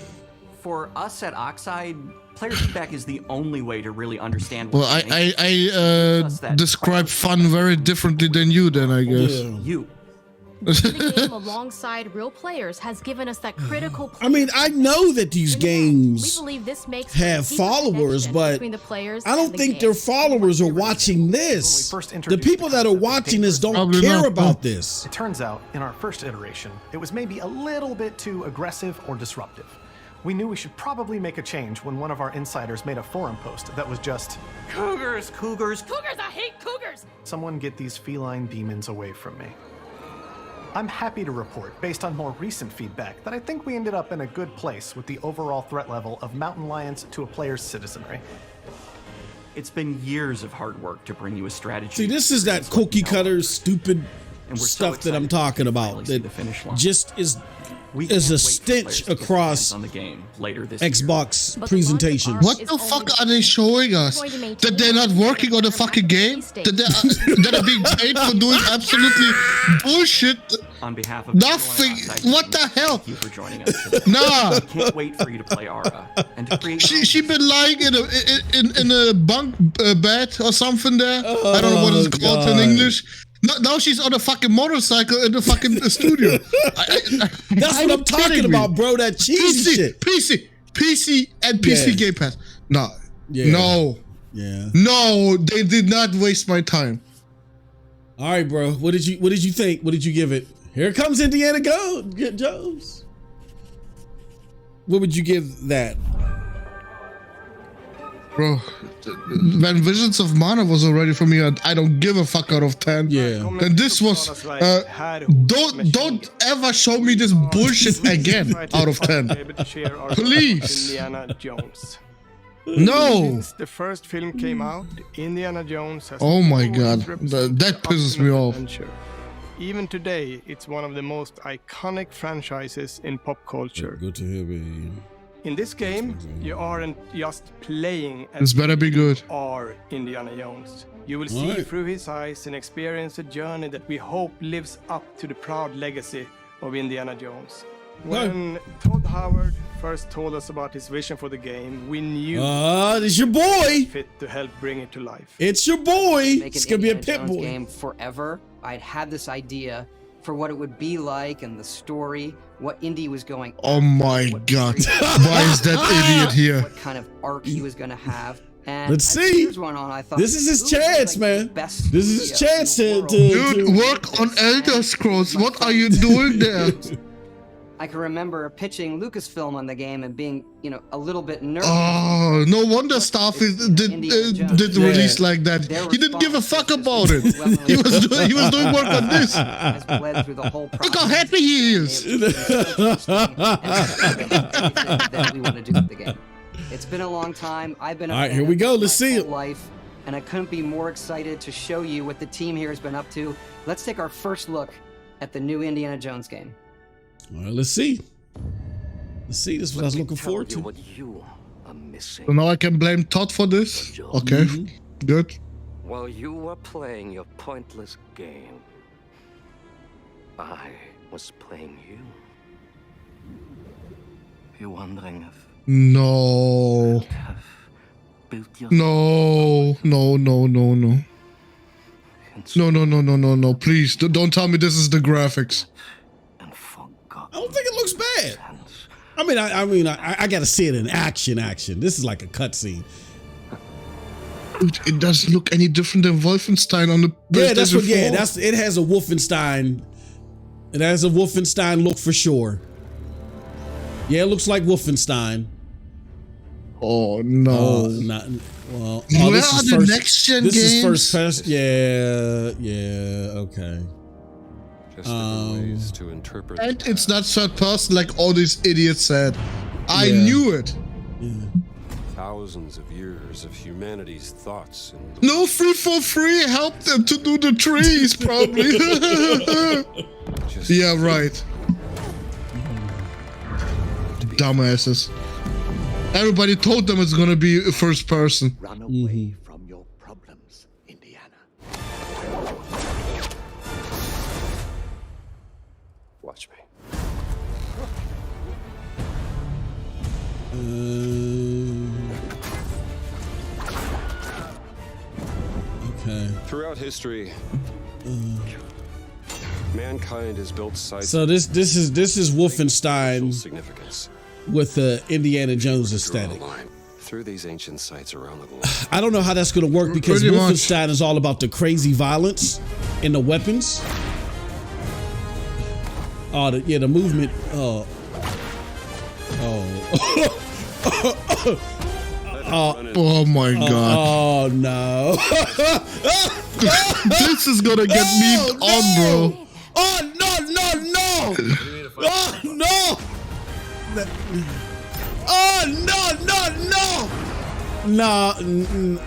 for us at Oxide, player feedback is the only way to really understand. Well, I describe fun very differently than you, then I guess. You. The game alongside real players has given us that critical. I mean, I know that these games We believe this makes have deeper followers, connection but between the players I don't and the think game. their followers are watching this. The people that are watching this don't care about this. It turns out, in our first iteration, it was maybe a little bit too aggressive or disruptive. We knew we should probably make a change when one of our insiders made a forum post that was just, Cougars, cougars, Cougars, I hate cougars! someone get these feline demons away from me. I'm happy to report, based on more recent feedback, that I think we ended up in a good place with the overall threat level of mountain lions to a player's citizenry. It's been years of hard work to bring you a strategy. See, this is that cookie cutter, stupid stuff that I'm talking about. That just is a stench across on the game later this Xbox presentation. What the fuck are they showing us? That they're not working on the fucking game? That they're being paid for doing absolutely bullshit? On behalf of nothing. What the hell? Thank you for joining us today. Nah. I can't wait for you to play Aura and to create. She been lying in a bunk bed or something there. I don't know what it's called in English. Now she's on a fucking motorcycle in the fucking studio. That's what I'm talking about, bro. That cheesy shit. PC and PC Game Pass. No. Yeah. No. Yeah. No, they did not waste my time. All right, bro. What did you think? What did you give it? Here comes Indiana Jones. What would you give that? Bro, when Visions of Mana was already for me, I don't give a fuck out of 10. Yeah. And this was, don't ever show me this bullshit again out of 10. Please. Indiana Jones. No. Since the first film came out, Indiana Jones has Oh my god, that pisses me off. adventure. Even today, it's one of the most iconic franchises in pop culture. Good to hear, baby. In this game, you aren't just playing as This better be good. you are Indiana Jones. You will see Alright. through his eyes and experience a journey that we hope lives up to the proud legacy of Indiana Jones. When Todd Howard first told us about his vision for the game, we knew it's your boy. fit to help bring it to life. It's your boy. Make It's an gonna be a Indiana pit Jones boy. game forever. I'd had this idea for what it would be like and the story, what Indy was going. Oh my god. Why is that idiot here? What kind of arc he was going to have. And Let's as see. years went on, I thought, This is his who is, chance, like, the man. best This is his studio chance in the to world? Dude, work on Elder Scrolls. What are you doing there? I can remember pitching Lucasfilm on the game and being, a little bit nervous. Oh, no wonder Starfield did release like that. He didn't give a fuck about it. He was doing work on this. Has bled through the whole Look how happy he is. that we want to do with the game. It's been a long time. I've been All right, here we go. Let's see it. Life, and I couldn't be more excited to show you what the team here has been up to. Let's take our first look at the new Indiana Jones game. All right, let's see. Let's see. This is what I was looking forward to. What you are missing. So now I can blame Todd for this? Okay, good. While you were playing your pointless game, I was playing you. You're wondering if No. No. No. Please, don't tell me this is the graphics. I don't think it looks bad. I gotta see it in action. This is like a cutscene. Dude, it doesn't look any different than Wolfenstein on the PlayStation 4. It has a Wolfenstein. It has a Wolfenstein look for sure. Yeah, it looks like Wolfenstein. Oh no! Where are the next gen games? This is first person. Yeah. Okay. Just different ways to interpret. And it's not third person like all these idiots said. I knew it. Thousands of years of humanity's thoughts and No free for free helped them to do the trees, probably. Yeah, right. Dumbasses. Everybody told them it's gonna be first person. Run away from your problems, Indiana. watch me. Okay. Throughout history, mankind has built sites. So this is Wolfenstein significance with the Indiana Jones aesthetic. Through these ancient sites around the globe. I don't know how that's going to work because Pretty Wolfenstein is all about the crazy violence and the weapons. Oh, the movement. Oh. Oh my god. Oh no. This is gonna get me on, bro. Oh no. Oh no. Oh no.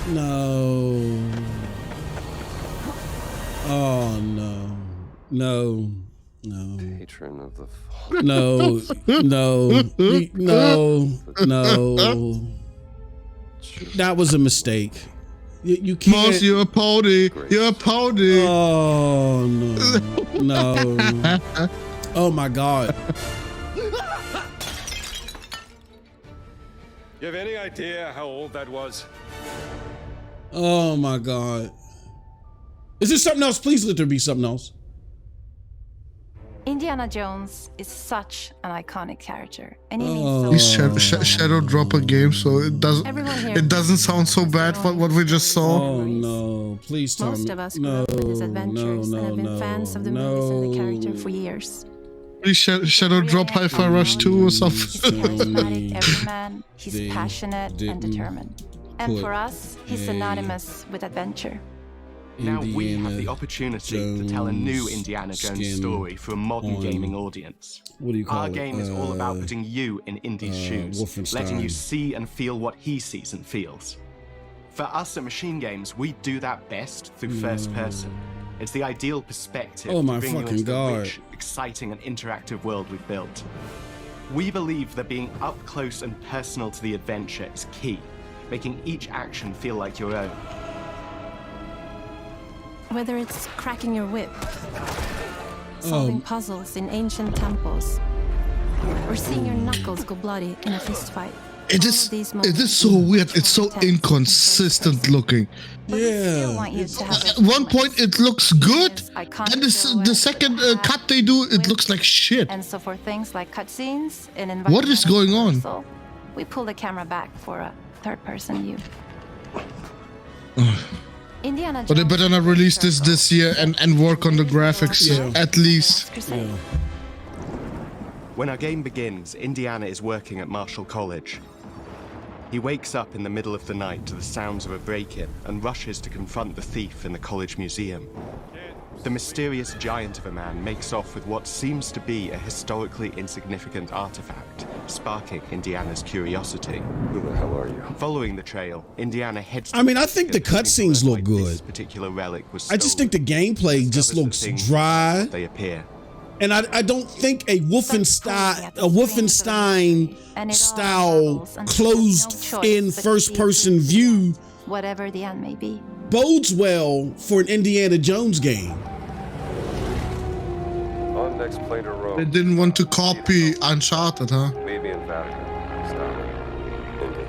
No. Oh no. Patron of the No. That was a mistake. You can't. Moss, you're a pony. You're a pony. Oh no. Oh my god. You have any idea how old that was? Oh my god. Is there something else? Please let there be something else. Indiana Jones is such an iconic character, and he He's shadow dropper game, so it doesn't sound so bad for what we just saw. Oh no! Please tell me. Most of us grew up with his adventures and have been fans of the movies and the character for years. Please shadow drop Hi-Fi Rush 2 or something. He's a charismatic everyman. He's passionate and determined, and for us, he's synonymous with adventure. Now we have the opportunity to tell a new Indiana Jones story for a modern gaming audience. What do you call Our it? game is all about putting you in Indy's shoes, letting you see and feel what he sees and feels. For us at Machine Games, we do that best through first person. It's the ideal perspective Oh my to bring you fucking into God. the rich, exciting and interactive world we've built. We believe that being up close and personal to the adventure is key, making each action feel like your own. Whether it's cracking your whip, solving puzzles in ancient temples, or seeing your knuckles go bloody in a fist fight. It is so weird. It's so inconsistent looking. Yeah. At one point it looks good, and the second cut they do, it looks like shit. And so for things like cutscenes and What is going on? reversal, we pull the camera back for a third-person view. Indiana But they Jones better not release this year and work on the graphics at least. When our game begins, Indiana is working at Marshall College. He wakes up in the middle of the night to the sounds of a break-in and rushes to confront the thief in the college museum. The mysterious giant of a man makes off with what seems to be a historically insignificant artifact, sparking Indiana's curiosity. Who the hell are you? Following the trail, Indiana heads to I mean, I think the cutscenes look good. particular relic was I just think the gameplay just looks dry. They appear. And I don't think a Wolfenstein style closed in first person view whatever the end may be. bodes well for an Indiana Jones game. On next plane to Rome. They didn't want to copy Uncharted, huh? Maybe in Vatican. Stop. Indy.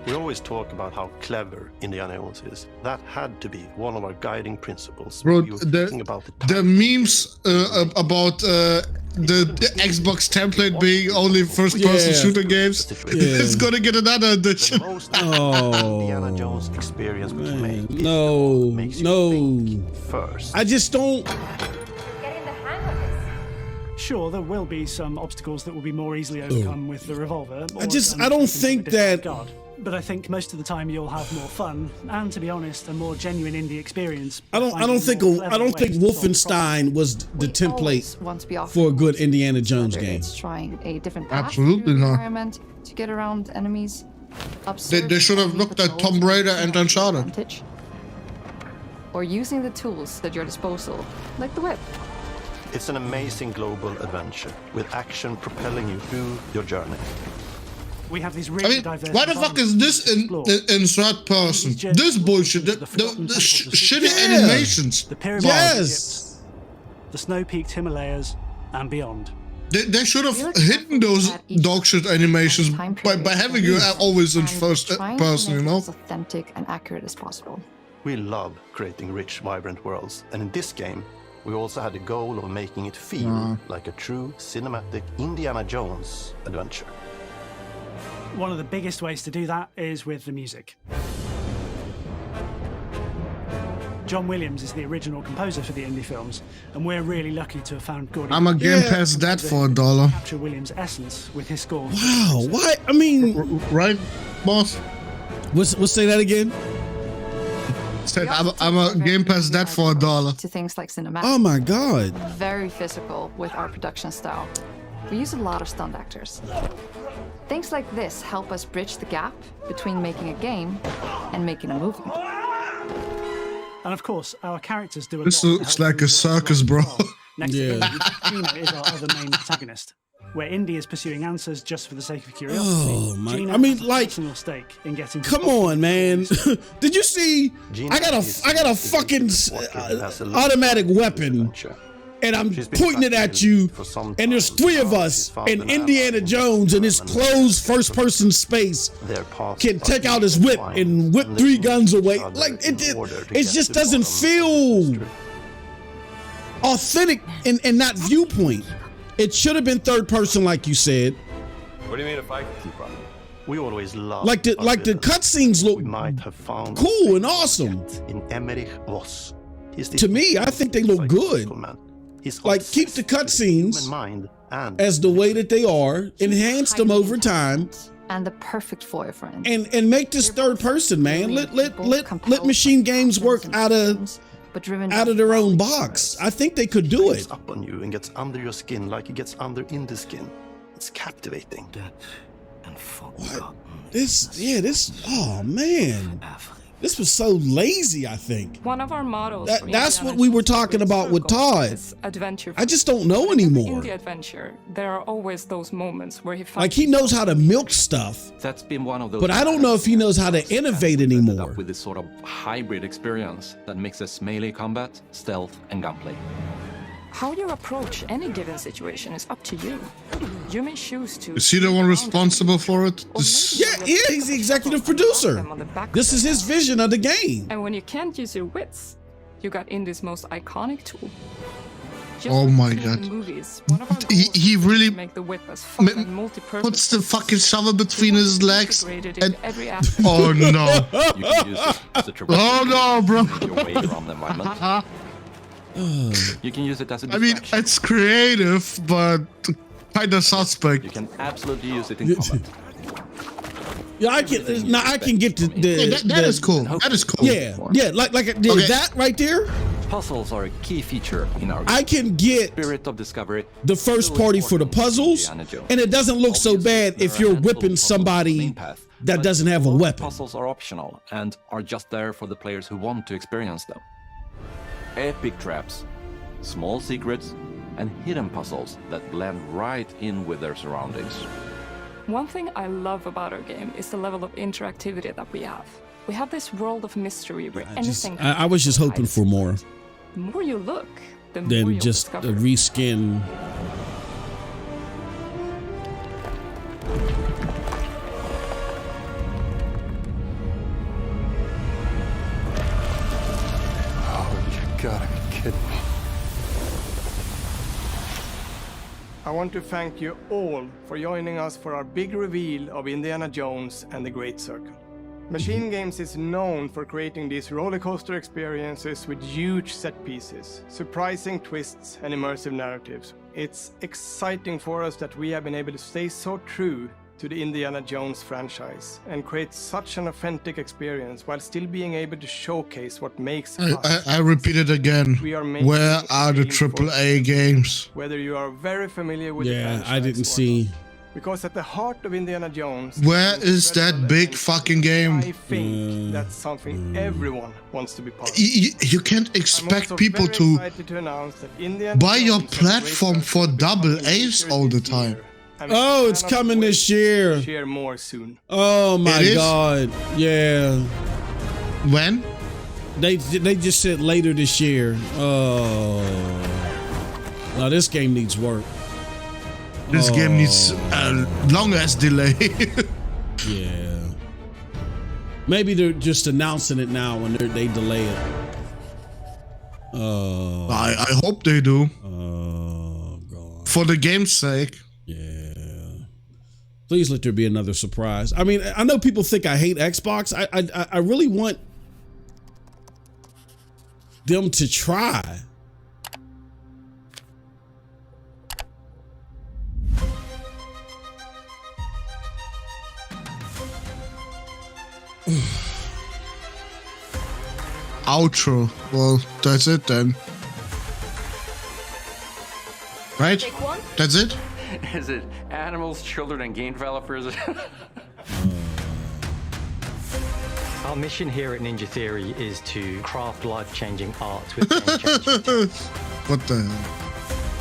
We always talk about how clever Indiana Jones is. That had to be one of our guiding principles. Bro, We were thinking about the memes about the Xbox template being only first-person shooter games, it's gonna get another edition. Indiana Jones experience we can make. No. First. I just don't. Sure, there will be some obstacles that will be more easily overcome with the revolver. I don't think that. But I think most of the time you'll have more fun and, to be honest, a more genuine indie experience. I don't think Wolfenstein was the template for a good Indiana Jones game. It's trying a different path Absolutely through the not. environment to get around enemies. They should have looked at Tomb Raider and Uncharted. Or using the tools at your disposal, like the whip. It's an amazing global adventure with action propelling you through your journey. We have these I really mean, diverse why the fuck is this in third person? This bullshit, the shitty animations. The pyramids of Egypt, the snow-peaked Himalayas, and beyond. They should have hidden those dog shit animations by having you always in first person, you know? As authentic and accurate as possible. We love creating rich, vibrant worlds, and in this game, we also had the goal of making it feel like a true cinematic Indiana Jones adventure. One of the biggest ways to do that is with the music. John Williams is the original composer for the indie films, and we're really lucky to have found Gordon. I'm a game pass that for $1. Capture Williams' essence with his score. Wow, what? I mean, right, boss? What's say that again? Said I'm a game pass that for $1. To things like cinematic. Oh my God. Very physical with our production style. We use a lot of stunt actors. Things like this help us bridge the gap between making a game and making a movie. And of course, our characters do a lot. This looks like a circus, bro. Next to Indy, Gina is our other main protagonist, where Indy is pursuing answers just for the sake of curiosity. Oh my! Gina I mean, has a like, personal stake in getting. Come on, man! Did you see? I got a fucking automatic weapon, and I'm pointing it at you. And there's 3 of us, and Indiana Jones in his closed first-person space can take out his whip and whip 3 guns away. Like it just doesn't feel authentic and not viewpoint. It should have been third person, like you said. What do you mean if I can keep up? We always love like the cutscenes look cool and awesome. In Emmerich Voss. To me, I think they look good. Like keep the cutscenes as the way that they are, enhance them over time, and the perfect foil for it. And make this third person, man. Let machine games work out of their own box. I think they could do it. Up on you and gets under your skin like it gets under in the skin. It's captivating. What? Oh man. This was so lazy, I think. One of our models. That's what we were talking about with Todd. Adventure. I just don't know anymore. In the adventure, there are always those moments where he finds like he knows how to milk stuff. That's been one of those. But I don't know if he knows how to innovate anymore. With this sort of hybrid experience that mixes melee combat, stealth, and gunplay. How you approach any given situation is up to you. You may choose to. Is he the one responsible for it? Yeah, he's the executive producer. This is his vision of the game. And when you can't use your wits, you got Indy's most iconic tool. Oh my God. Movies, one of our he really make the whip as fun and multi-purpose. Puts the fucking shovel between his legs. And, oh no. You can use it as a oh no, bro. Your way around the environment. You can use it as a distraction. I mean, it's creative, but kind of suspect. You can absolutely use it in combat. Yeah, I can. Now I can get the. That is cool. That is cool. Yeah, like that right there. Puzzles are a key feature in our game. I can get Spirit of Discovery, the first party for the puzzles, and it doesn't look so bad if you're whipping somebody that doesn't have a weapon. Puzzles are optional and are just there for the players who want to experience them. Epic traps, small secrets, and hidden puzzles that blend right in with their surroundings. One thing I love about our game is the level of interactivity that we have. We have this world of mystery where anything. I was just hoping for more. The more you look, the more than you'll just a discover. reskin. Gotta be kidding me. I want to thank you all for joining us for our big reveal of Indiana Jones and the Great Circle. Machine Games is known for creating these rollercoaster experiences with huge set pieces, surprising twists, and immersive narratives. It's exciting for us that we have been able to stay so true to the Indiana Jones franchise and create such an authentic experience while still being able to showcase what makes us. I repeat it again. Where are the AAA games? Whether you are very familiar with the franchise I didn't or see. not. Because at the heart of Indiana Jones, Where is that big fucking game? I think that's something everyone wants to be part of. You can't expect people to buy your platform for double A's all the time. Oh, it's coming this year. Share more soon. Oh my God! Yeah. When? They just said later this year. Oh. No, this game needs work. This game needs a long ass delay. Yeah. Maybe they're just announcing it now when they delay it. I hope they do. God. For the game's sake. Yeah. Please let there be another surprise. I mean, I know people think I hate Xbox. I really want them to try. Outro. Well, that's it then. Right? That's it? Is it animals, children, and game developers? Our mission here at Ninja Theory is to craft life-changing art with game-changing. What the hell?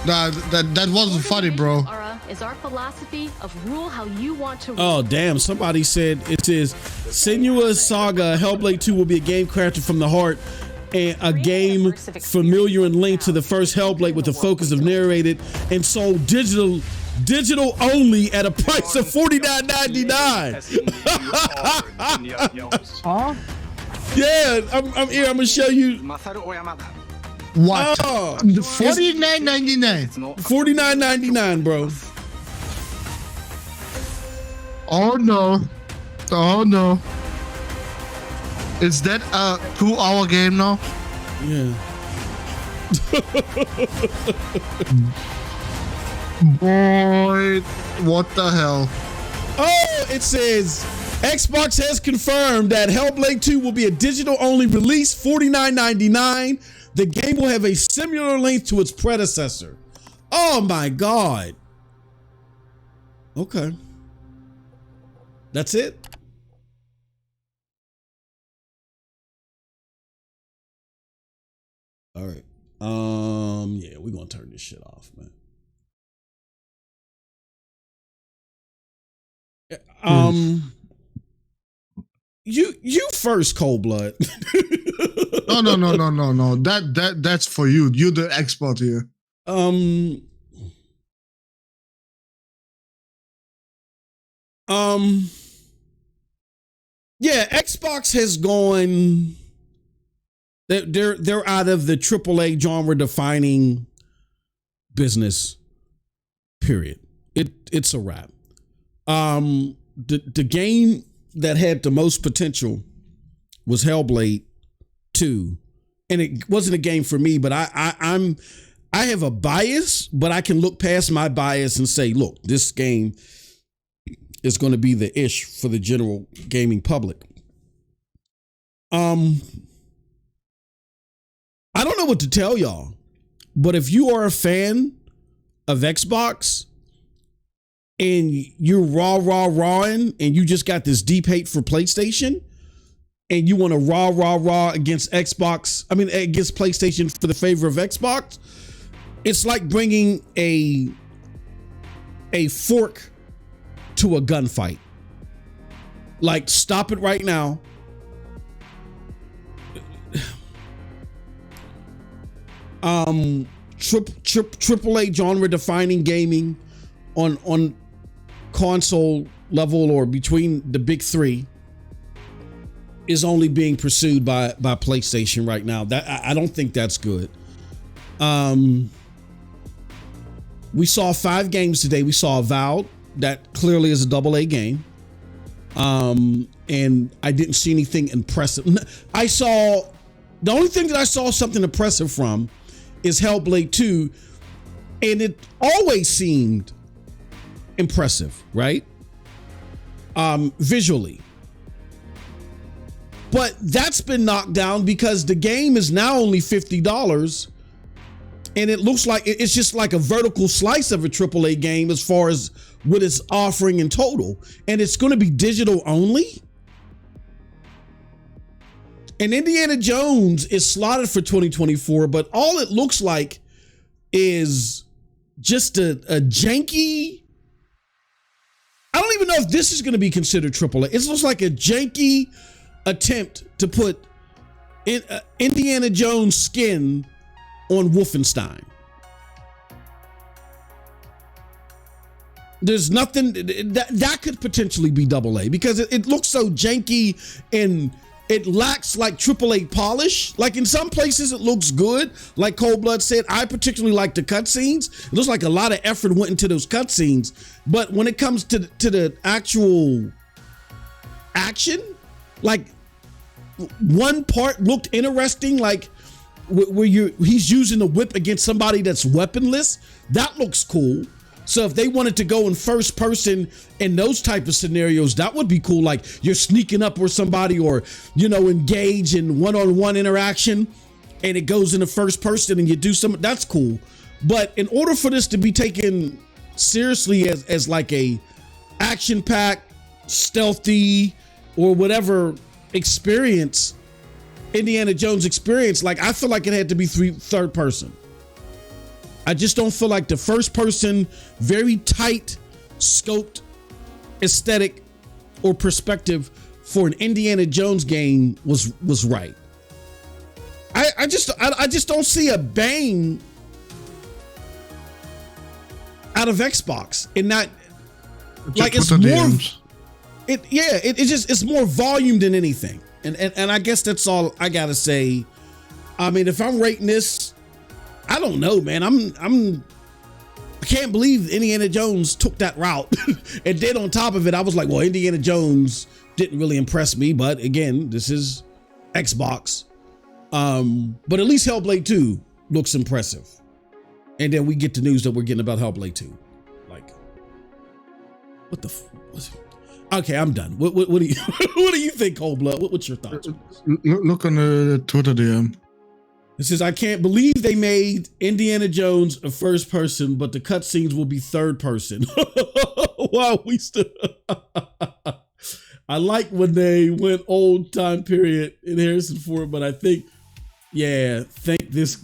Nah, that wasn't funny, bro. Is our philosophy of rule how you want to. Oh damn! Somebody said it says Senua's Saga Hellblade 2 will be a game crafted from the heart and a game familiar and linked to the first Hellblade with the focus of narrated and sold digital only at a price of $49.99. Huh? Yeah, I'm here. I'm gonna show you. What? Oh, $49.99. $49.99, bro. Oh no. Oh no. Is that a 2-hour game now? Yeah. Boy, what the hell? Oh, it says Xbox has confirmed that Hellblade 2 will be a digital-only release, $49.99. The game will have a similar length to its predecessor. Oh my God. Okay. That's it. All right. Yeah, we're gonna turn this shit off, man. You first, Cold Blood. No. That's for you. You're the expert here. Yeah, Xbox has gone. They're out of the AAA genre defining business. Period. It's a wrap. The game that had the most potential was Hellblade 2, and it wasn't a game for me. But I have a bias, but I can look past my bias and say, look, this game is going to be the ish for the general gaming public. I don't know what to tell y'all, but if you are a fan of Xbox and you're rawing and you just got this deep hate for PlayStation and you want to raw against against PlayStation for the favor of Xbox, it's like bringing a fork to a gunfight. Like, stop it right now. AAA genre defining gaming on console level or between the big three is only being pursued by PlayStation right now. That I don't think that's good. We saw 5 games today. We saw Avowed. That clearly is a AA game. And I didn't see anything impressive. The only thing that I saw something impressive from is Hellblade 2, and it always seemed impressive, right? Visually. But that's been knocked down because the game is now only $50, and it looks like it's just like a vertical slice of a AAA game as far as what it's offering in total, and it's going to be digital only. And Indiana Jones is slotted for 2024, but all it looks like is just a janky. I don't even know if this is going to be considered AAA. It looks like a janky attempt to put Indiana Jones skin on Wolfenstein. There's nothing that could potentially be AA because it looks so janky and it lacks like AAA polish. Like in some places it looks good. Like Cold Blood said, I particularly like the cutscenes. It looks like a lot of effort went into those cutscenes. But when it comes to the actual action, like one part looked interesting, like where he's using the whip against somebody that's weaponless. That looks cool. So if they wanted to go in first person in those type of scenarios, that would be cool. Like you're sneaking up with somebody or, you know, engage in one-on-one interaction and it goes into first person and you do something, that's cool. But in order for this to be taken seriously as like a action-packed, stealthy or whatever experience, Indiana Jones experience, like I feel like it had to be third person. I just don't feel like the first person, very tight scoped aesthetic or perspective for an Indiana Jones game was right. I just don't see a bang out of Xbox in that. Like it's more, it's more volume than anything. And I guess that's all I gotta say. I mean, if I'm rating this, I don't know, man. I can't believe Indiana Jones took that route. And then on top of it, I was like, well, Indiana Jones didn't really impress me. But again, this is Xbox. But at least Hellblade 2 looks impressive. And then we get the news that we're getting about Hellblade 2. Like, what the okay, I'm done. What do you what do you think, Cold Blood? What's your thoughts? Look on the Twitter DM. It says, I can't believe they made Indiana Jones a first person, but the cutscenes will be third person. Wow, we still. I like when they went old time period in Harrison Ford, but I think, this.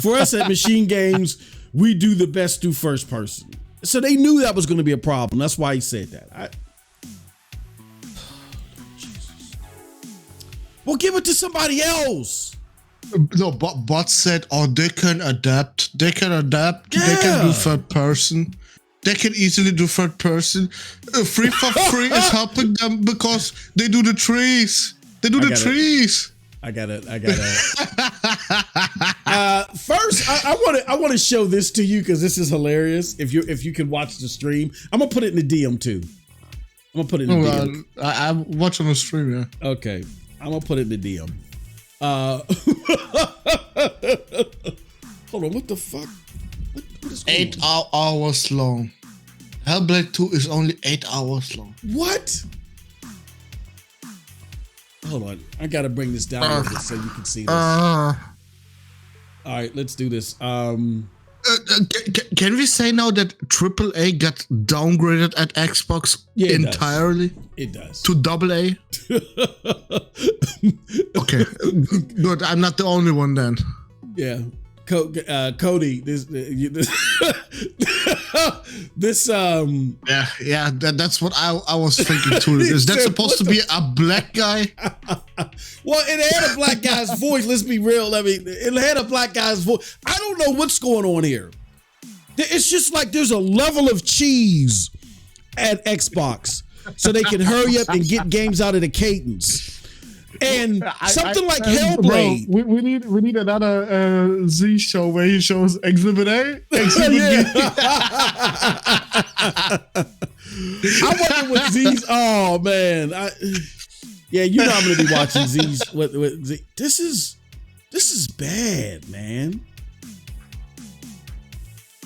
For us at Machine Games, we do the best do first person. So they knew that was going to be a problem. That's why he said that. Well, give it to somebody else. No, but said, oh, they can adapt. They can adapt. Yeah. They can do third person. They can easily do third person. Free for Free is helping them because they do the trees. They do the trees. I got it. First, I want to show this to you because this is hilarious. If you can watch the stream, I'm gonna put it in the DM too. I'm gonna put it in the DM. I watch on the stream. Yeah. Okay. I'm gonna put it in the DM. Hold on, what the fuck? What is 8 hours long. Hellblade 2 is only 8 hours long. What? Hold on, I gotta bring this down a little bit so you can see this. All right, let's do this. Can we say now that AAA got downgraded at Xbox entirely? It does. To AA? Okay, good. I'm not the only one then. Yeah. Cody, this that's what I was thinking too. Is that supposed to be a black guy? Well, it had a black guy's voice. Let's be real. I mean, it had a black guy's voice. I don't know what's going on here. It's just like there's a level of cheese at Xbox, so they can hurry up and get games out of the cadence. And something like Hellblade. Bro, we need another Z show where he shows Exhibit A, Exhibit B. I wonder what Z's. Oh man, you know I'm gonna be watching Z's. What Z? This is bad, man.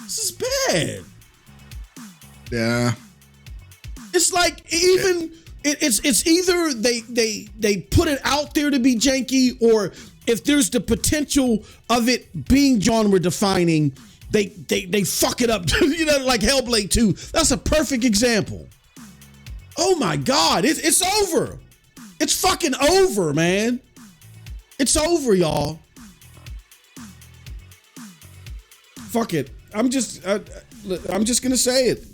This is bad. Yeah. It's like even. It's either they put it out there to be janky, or if there's the potential of it being genre defining, they fuck it up. You know, like Hellblade 2. That's a perfect example. Oh my God, it's over. It's fucking over, man. It's over, y'all. Fuck it. I'm just gonna say it.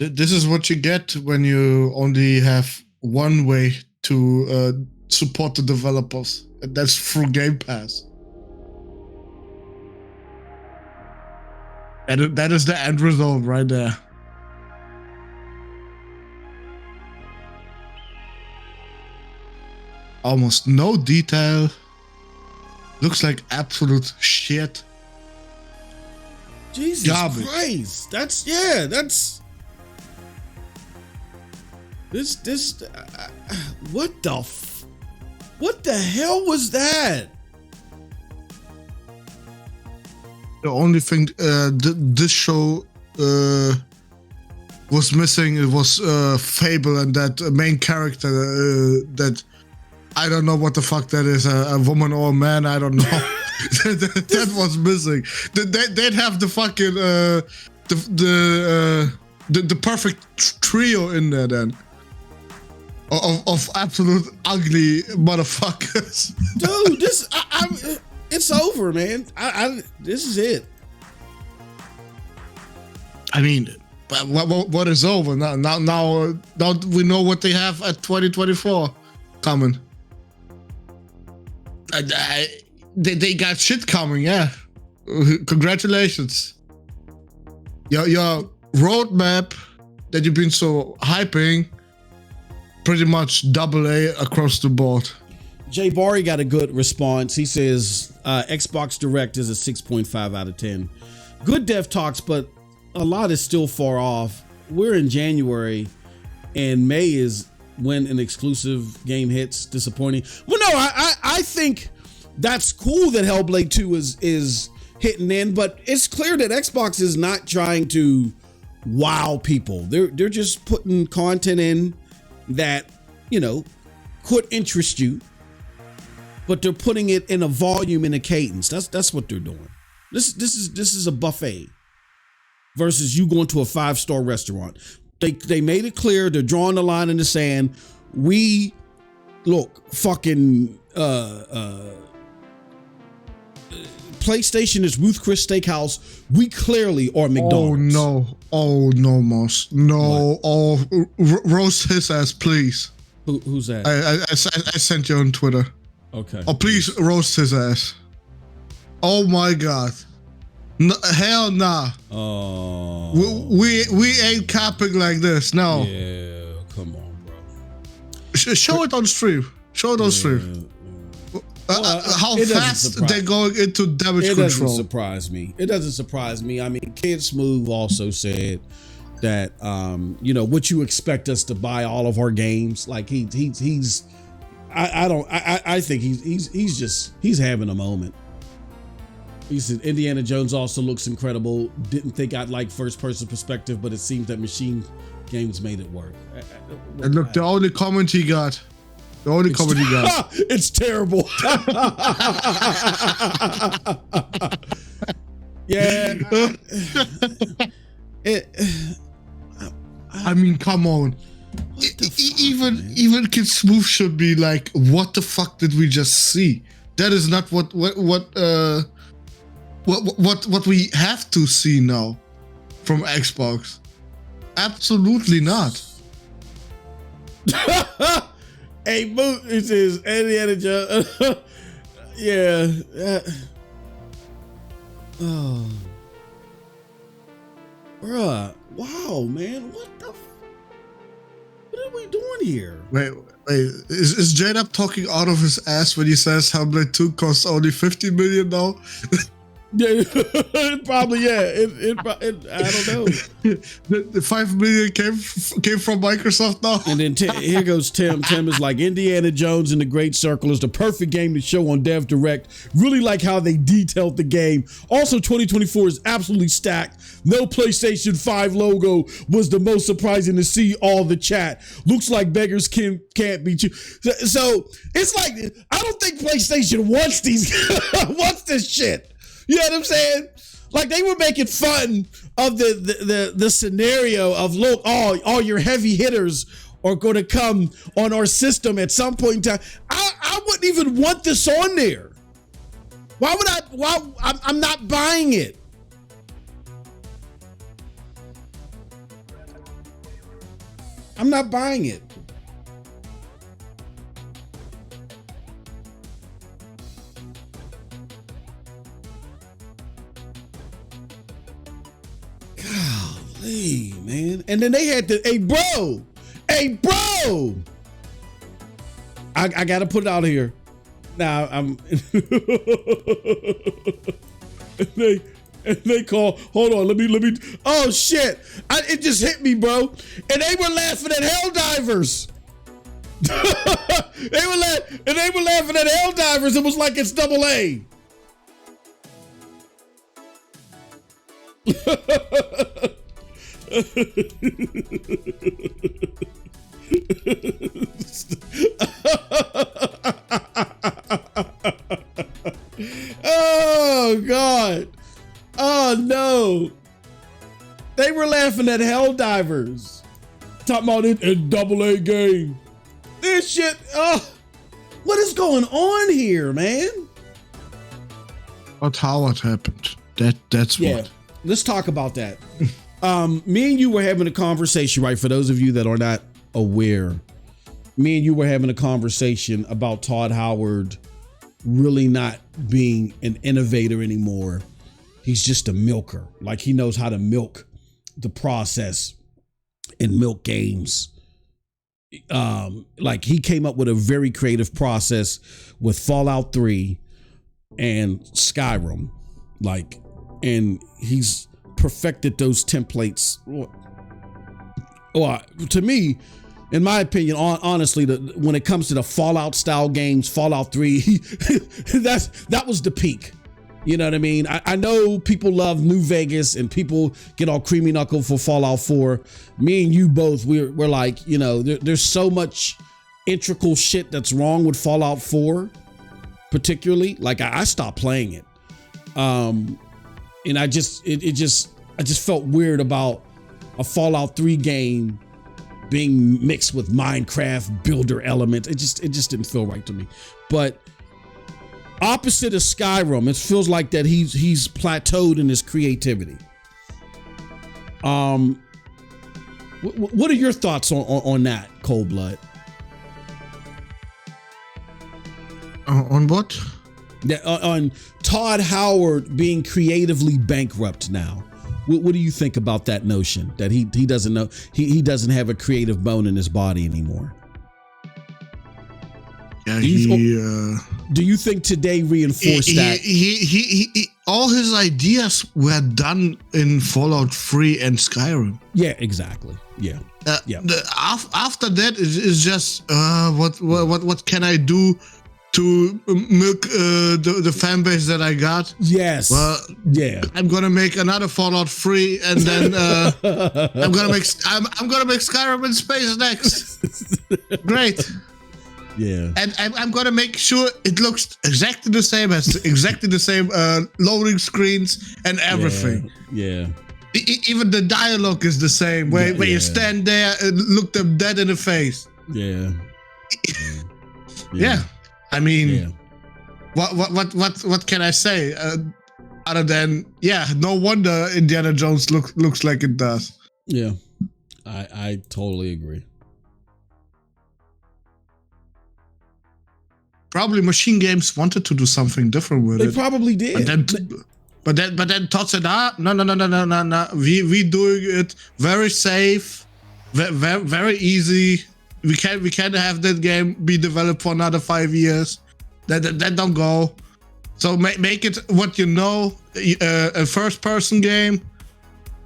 This is what you get when you only have one way to support the developers, and that's through Game Pass. And that is the end result right there. Almost no detail. Looks like absolute shit. Jesus Garbage. Christ. That's what the hell was that? The only thing this show was missing, it was Fable and that main character that I don't know what the fuck that is, a woman or a man, I don't know. that was missing. They'd have the fucking the perfect trio in there then. Of absolute ugly motherfuckers. Dude, it's over, man. This is it. I mean, what is over now? We know what they have at 2024 coming. They got shit coming, yeah. Congratulations. Your roadmap that you've been so hyping, pretty much AA across the board. Jay Barry got a good response. He says Xbox Direct is a 6.5 out of 10. Good dev talks, but a lot is still far off. We're in January, and May is when an exclusive game hits. Disappointing. Well, no, I think that's cool that Hellblade 2 is hitting in, but it's clear that Xbox is not trying to wow people. They're just putting content in that, you know, could interest you, but they're putting it in a volume and a cadence. That's what they're doing. This is a buffet versus you going to a 5-star restaurant. They made it clear they're drawing the line in the sand. We look fucking PlayStation is Ruth Chris Steakhouse. We clearly are McDonald's. Oh no, Moss. No. Oh, roast his ass, please. Who's that? I sent you on Twitter. Okay. Oh, please roast his ass. Oh my God. No, hell nah. Oh. We ain't capping like this. No. Yeah, come on, bro. Show it on stream. Show it on stream. How fast they're going into damage control. It doesn't surprise me. It doesn't surprise me. I mean, Kid Smooth also said that you know, what you expect us to buy all of our games. Like I think he's having a moment. He said Indiana Jones also looks incredible. Didn't think I'd like first person perspective, but it seems that Machine Games made it work. And look, the only comment he got. The only comment he got. It's terrible. Yeah. I mean, come on. Even Kid Smooth should be like, what the fuck did we just see? That is not what we have to see now from Xbox. Absolutely not. Hey, Moot, it says Indiana Jones. Yeah. Oh. Bruh. Wow, man. What are we doing here? Wait. Is J-Dub talking out of his ass when he says Hellblade 2 costs only $50 million now? Yeah, probably, yeah. I don't know. The $5 million came from Microsoft now. And then here goes Tim. Tim is like, Indiana Jones and the Great Circle is the perfect game to show on Dev Direct. Really like how they detailed the game. Also, 2024 is absolutely stacked. No PlayStation 5 logo was the most surprising to see all the chat. Looks like beggars can't be choosers. So it's like, I don't think PlayStation wants this shit. You know what I'm saying? Like, they were making fun of the scenario of, look, all your heavy hitters are going to come on our system at some point in time. I wouldn't even want this on there. Why would I'm not buying it. I'm not buying it. Golly, man. And then they had to, hey, bro. I got to put it out here. Now, I'm. And they call, hold on, let me, oh shit. It just hit me, bro. And they were laughing at Helldivers. They were laughing at Helldivers. It was like it's AA. Oh God. Oh no. They were laughing at Helldivers. Talking about it in AA game. This shit, what is going on here, man? What Howard happened. That's what. Let's talk about that. Me and you were having a conversation, right? For those of you that are not aware, me and you were having a conversation about Todd Howard really not being an innovator anymore. He's just a milker. Like he knows how to milk the process and milk games. Like he came up with a very creative process with Fallout 3 and Skyrim. Like, and he's perfected those templates. Well, to me, in my opinion, honestly, when it comes to the Fallout style games, Fallout 3, that was the peak. You know what I mean? I know people love New Vegas and people get all creamy knuckle for Fallout 4. Me and you both, we're like, you know, there's so much integral shit that's wrong with Fallout 4, particularly. Like I stopped playing it. And I just felt weird about a Fallout 3 game being mixed with Minecraft builder elements. It just didn't feel right to me. But opposite of Skyrim, it feels like that he's plateaued in his creativity. What are your thoughts on that, Cold Blood? On what? On Todd Howard being creatively bankrupt now. What do you think about that notion that he doesn't know he doesn't have a creative bone in his body anymore? Yeah, do you think today reinforced that? He all his ideas were done in Fallout 3 and Skyrim. Yeah, exactly. Yeah. After that is just what can I do to milk the fan base that I got? Yes. Well, yeah. I'm gonna make another Fallout 3, and then I'm gonna make Skyrim in space next. Great. Yeah. And I'm gonna make sure it looks exactly the same, has exactly the same loading screens and everything. Yeah. Even the dialogue is the same. Where you stand there and look them dead in the face. Yeah. Yeah. I mean, what can I say other than no wonder Indiana Jones looks like it does. Yeah, I totally agree. Probably Machine Games wanted to do something different with it. They probably did. But then Todd said, no. We doing it very safe, very easy. We can't have that game be developed for another 5 years. That don't go. So make it what you know, a first-person game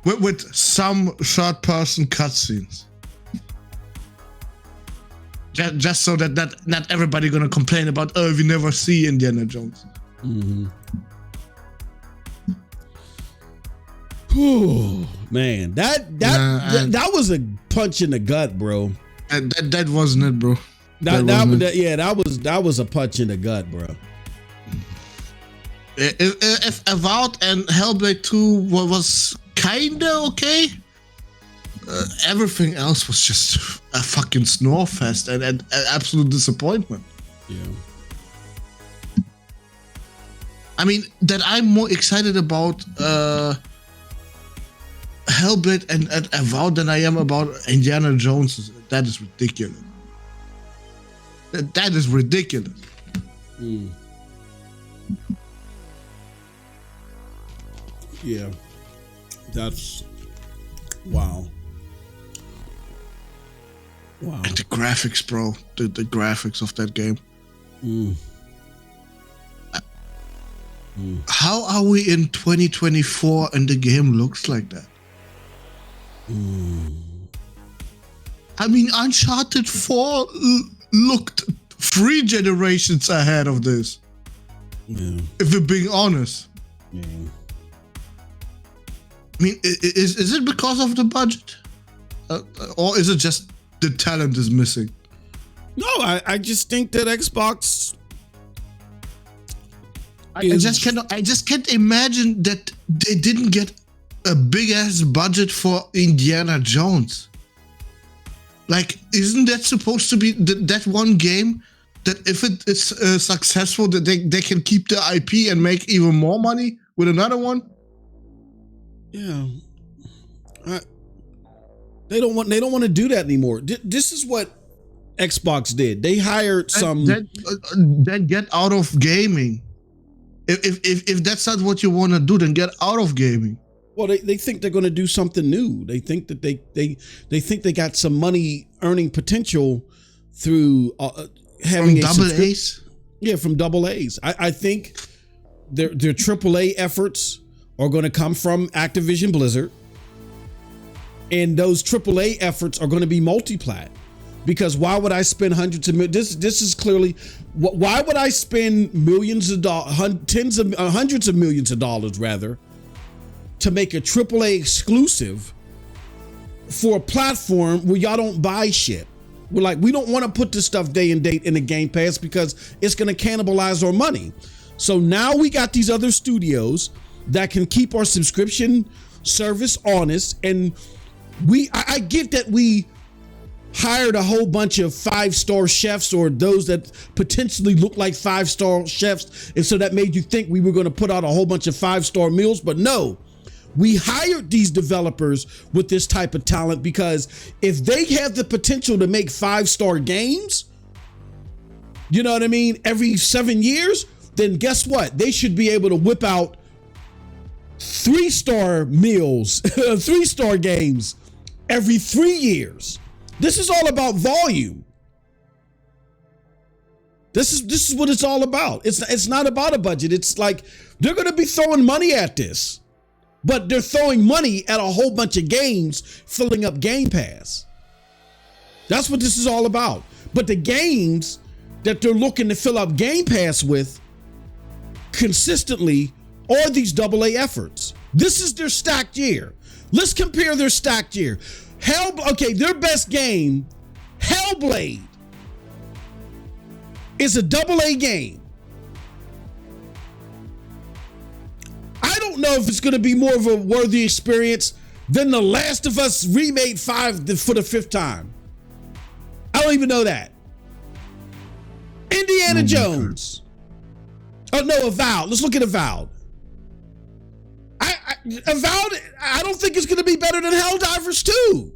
with some third-person cutscenes. Just so that not everybody gonna complain about, we never see Indiana Jones. Mm-hmm. Whew, man, that was a punch in the gut, bro. That wasn't it, bro. That was a punch in the gut, bro. If Avowed and Hellblade 2 was kinda okay, everything else was just a fucking snore fest and an absolute disappointment. Yeah. I mean, that I'm more excited about Hellblade and Avowed than I am about Indiana Jones. That is ridiculous. That is ridiculous. Mm. Yeah, Wow. Wow. And the graphics, bro. The graphics of that game. How are we in 2024 and the game looks like that? I mean, Uncharted 4 looked 3 generations ahead of this. Yeah. If we're being honest. Yeah. I mean, is it because of the budget? Or is it just the talent is missing? No, I just think that Xbox... I just can't imagine that they didn't get a big ass budget for Indiana Jones. Like, isn't that supposed to be that one game that if it is successful, that they can keep the IP and make even more money with another one? Yeah, they don't want to do that anymore. This is what Xbox did. They hired some. Then get out of gaming. If that's not what you want to do, then get out of gaming. Well, they think they're going to do something new. They think that they think they got some money earning potential through having from double A's. Yeah, from double A's. I think their AAA efforts are going to come from Activision Blizzard, and those AAA efforts are going to be multi-plat. Because why would I spend hundreds of millions? This is clearly why would I spend millions of dollars, hundreds of millions of dollars rather, to make a AAA exclusive for a platform where y'all don't buy shit? We're like, we don't want to put this stuff day and date in the Game Pass because it's going to cannibalize our money. So now we got these other studios that can keep our subscription service honest, and I get that we hired a whole bunch of 5-star chefs or those that potentially look like 5-star chefs, and so that made you think we were going to put out a whole bunch of 5-star meals. But no, we hired these developers with this type of talent because if they have the potential to make 5-star games, you know what I mean, every 7 years, then guess what? They should be able to whip out 3-star meals, 3-star games every 3 years. This is all about volume. This is what it's all about. It's not about a budget. It's like they're going to be throwing money at this, but they're throwing money at a whole bunch of games filling up Game Pass. That's what this is all about. But the games that they're looking to fill up Game Pass with consistently are these AA efforts. This is their stacked year. Let's compare their stacked year. Their best game, Hellblade, is a AA game. I don't know if it's going to be more of a worthy experience than The Last of Us Remake 5 for the 5th time. I don't even know that. Indiana Jones. Oh no, Avowed. Let's look at Avowed. Avowed, I don't think it's going to be better than Helldivers 2.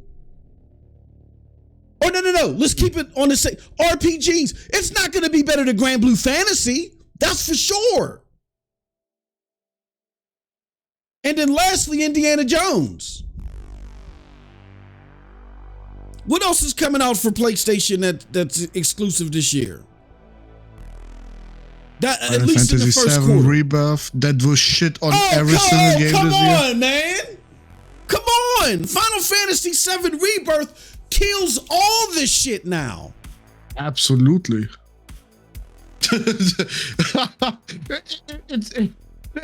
Or no. Let's keep it on the same RPGs. It's not going to be better than Grand Blue Fantasy. That's for sure. And then lastly, Indiana Jones. What else is coming out for PlayStation that's exclusive this year? That at least in the first quarter. Rebirth, that was shit on every single game this year. Come on, man. Come on. Final Fantasy VII Rebirth kills all this shit now. Absolutely.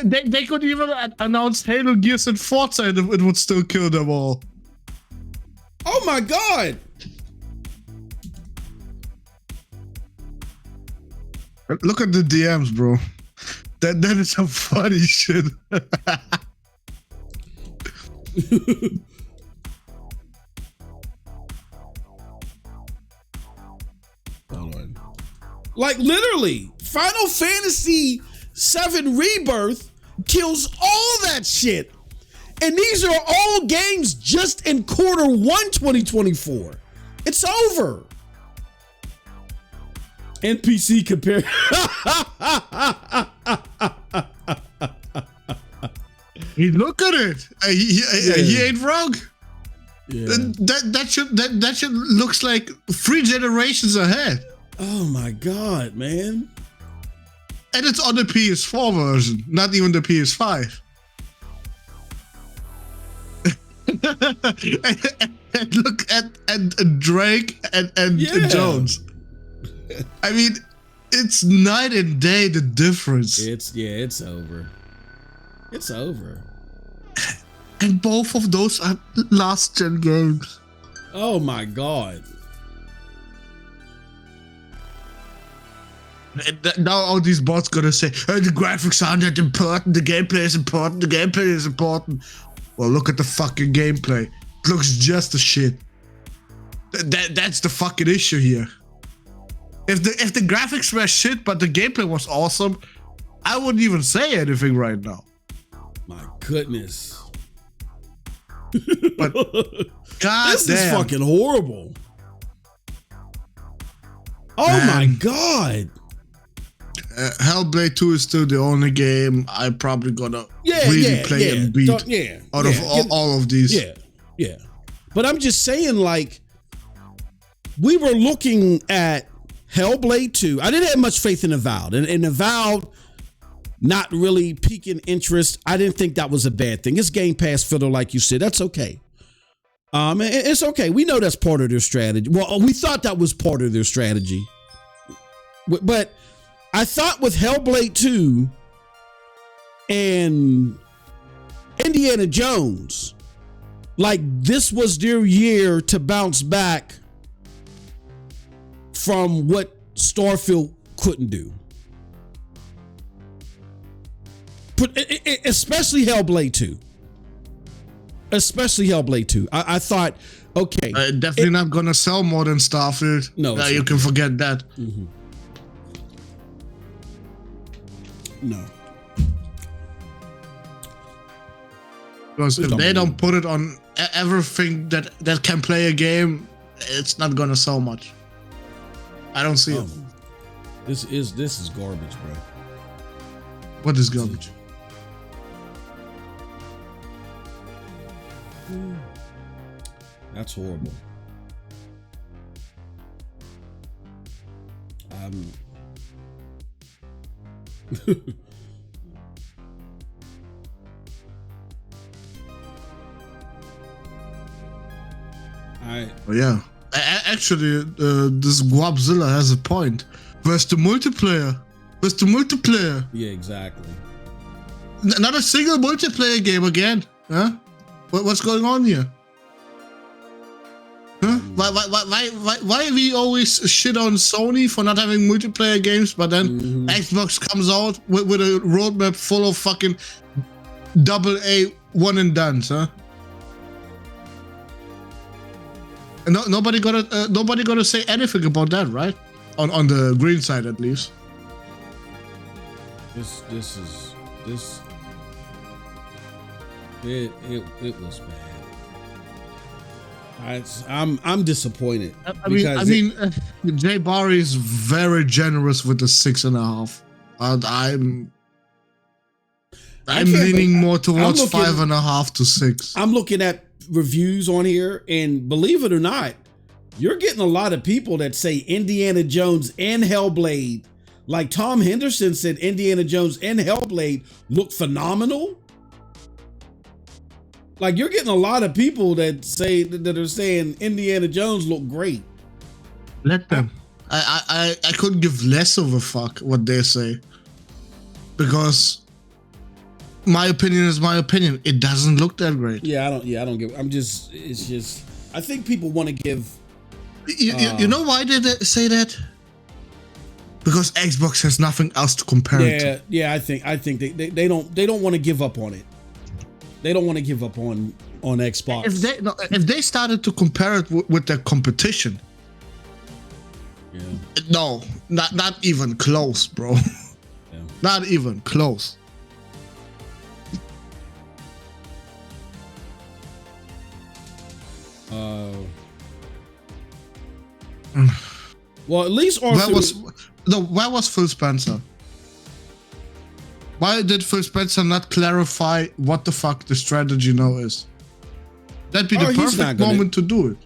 They could even announce Halo, Gears, and Forza, and it would still kill them all. Oh my God. Look at the DMs, bro. That is some funny shit. Like literally, Final Fantasy VII Rebirth kills all that shit. And these are all games just in Q1 2024. It's over. NPC compare. Look at it. He ain't wrong. Yeah. That shit looks like 3 generations ahead. Oh my god, man! And it's on the PS4 version, not even the PS5. and look at Drake and Jones. I mean, it's night and day the difference. It's over. It's over. And both of those are last gen games. Oh my god. And now all these bots gonna say, oh, the graphics aren't that important, the gameplay is important, the gameplay is important. Well, look at the fucking gameplay. It looks just as shit. That's the fucking issue here. If the graphics were shit but the gameplay was awesome, I wouldn't even say anything right now. My goodness. But god this damn. is fucking horrible. Oh my god. Hellblade 2 is still the only game I'm probably gonna really play and beat out of all of these. Yeah. But I'm just saying, like, we were looking at Hellblade 2. I didn't have much faith in Avowed. And Avowed not really piquing interest. I didn't think that was a bad thing. It's Game Pass filler, like you said. That's okay. It's okay. We know that's part of their strategy. Well, we thought that was part of their strategy. But I thought with Hellblade 2 and Indiana Jones, like, this was their year to bounce back from what Starfield couldn't do. Especially Hellblade 2. Especially Hellblade 2. I thought, okay. Definitely not gonna sell more than Starfield. No. You can forget that. Mm-hmm. No. Because if they don't put it on everything that can play a game, it's not gonna sell much. I don't see it. This is garbage, bro. What is garbage? That's horrible. Oh, yeah. Actually, this Guapzilla has a point. Where's the multiplayer? Where's the multiplayer? Yeah, exactly. Not a single multiplayer game again. Huh? What's going on here? Huh? Why we always shit on Sony for not having multiplayer games, but then Xbox comes out with a roadmap full of fucking AA one and dones, huh? And nobody gonna say anything about that, right? On the green side, at least. It was bad. I'm disappointed. I mean, Jay Barry is very generous with the 6.5. I'm leaning more towards 5.5 to 6. I'm looking at reviews on here, and believe it or not, you're getting a lot of people that say Indiana Jones and Hellblade. Like Tom Henderson said, Indiana Jones and Hellblade look phenomenal. Like, you're getting a lot of people that are saying Indiana Jones look great. Let them. I couldn't give less of a fuck what they say, because my opinion is my opinion. It doesn't look that great. I don't give. It's just. I think people want to give. You know why they say that? Because Xbox has nothing else to compare it to. Yeah. I think they don't want to give up on it. They don't want to give up on Xbox. If they started to compare it with their competition, no, not even close, bro. Yeah. Not even close. Well, at least where was Phil Spencer? Why did Phil Spencer not clarify what the fuck the strategy now is? That'd be the perfect moment to do it.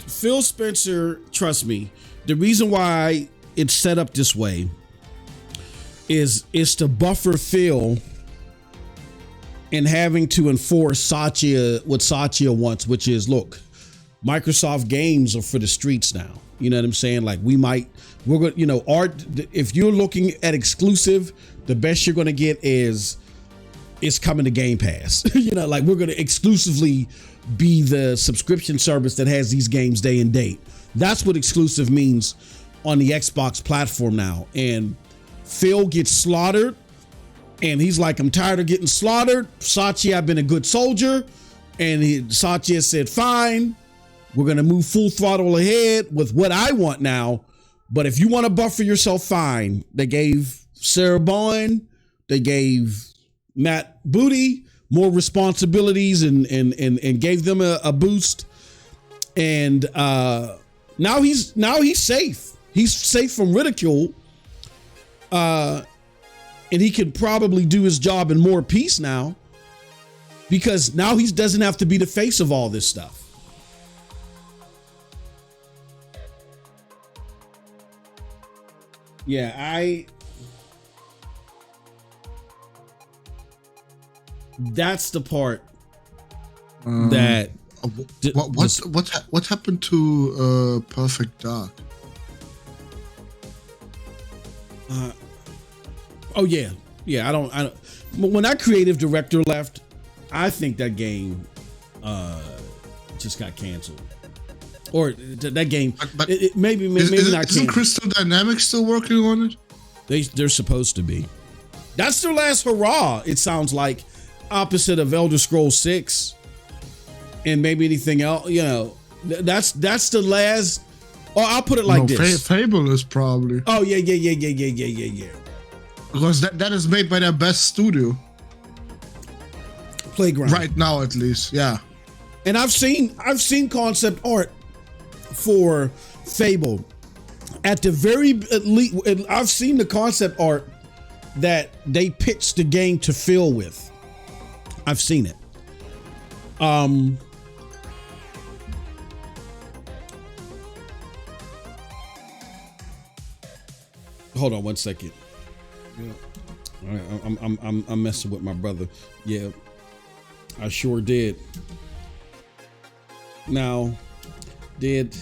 Phil Spencer, trust me, the reason why it's set up this way is to buffer Phil and having to enforce what Satya wants, which is, look, Microsoft games are for the streets now. You know what I'm saying? Like we're going to, art, if you're looking at exclusive, the best you're going to get is coming to Game Pass. Like we're going to exclusively be the subscription service that has these games day and date. That's what exclusive means on the Xbox platform now. And Phil gets slaughtered and he's like, I'm tired of getting slaughtered. Satya, I've been a good soldier. And Satya said, fine, we're going to move full throttle ahead with what I want now. But if you want to buffer yourself, fine. They gave Sarah Bowen, they gave Matt Booty more responsibilities and gave them a boost. And now he's safe. He's safe from ridicule. And he can probably do his job in more peace now, because now he doesn't have to be the face of all this stuff. Yeah, that's the part that what happened to Perfect Dark? Oh yeah. I don't. When that creative director left, I think that game just got canceled. Or that game, maybe not. Isn't Crystal Dynamics still working on it? They're supposed to be. That's their last hurrah. It sounds like, opposite of Elder Scrolls 6 and maybe anything else. That's the last. Or I'll put it like this. Fable is probably. Oh yeah. Because that is made by their best studio. Playground. Right now, at least, yeah. And I've seen concept art for Fable. At least, I've seen the concept art that they pitched the game to Phil with. I've seen it. Hold on one second. Yeah. I'm messing with my brother. Yeah, I sure did. Now, did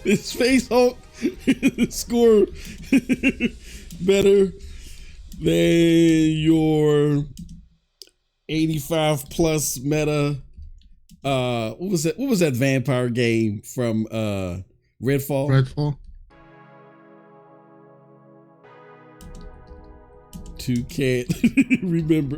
this Space Hulk score better than your 85 plus meta? What was that vampire game from Redfall? 2 can't remember.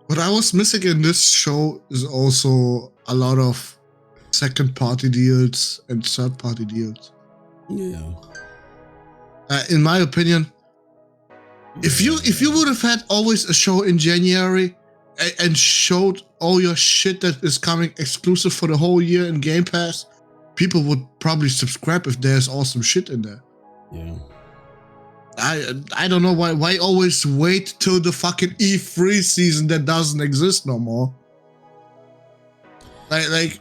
What I was missing in this show is also a lot of second-party deals and third-party deals. Yeah. In my opinion, if you would have had always a show in January and showed all your shit that is coming exclusive for the whole year in Game Pass, people would probably subscribe if there's awesome shit in there. Yeah. I don't know why always wait till the fucking E3 season that doesn't exist no more. Like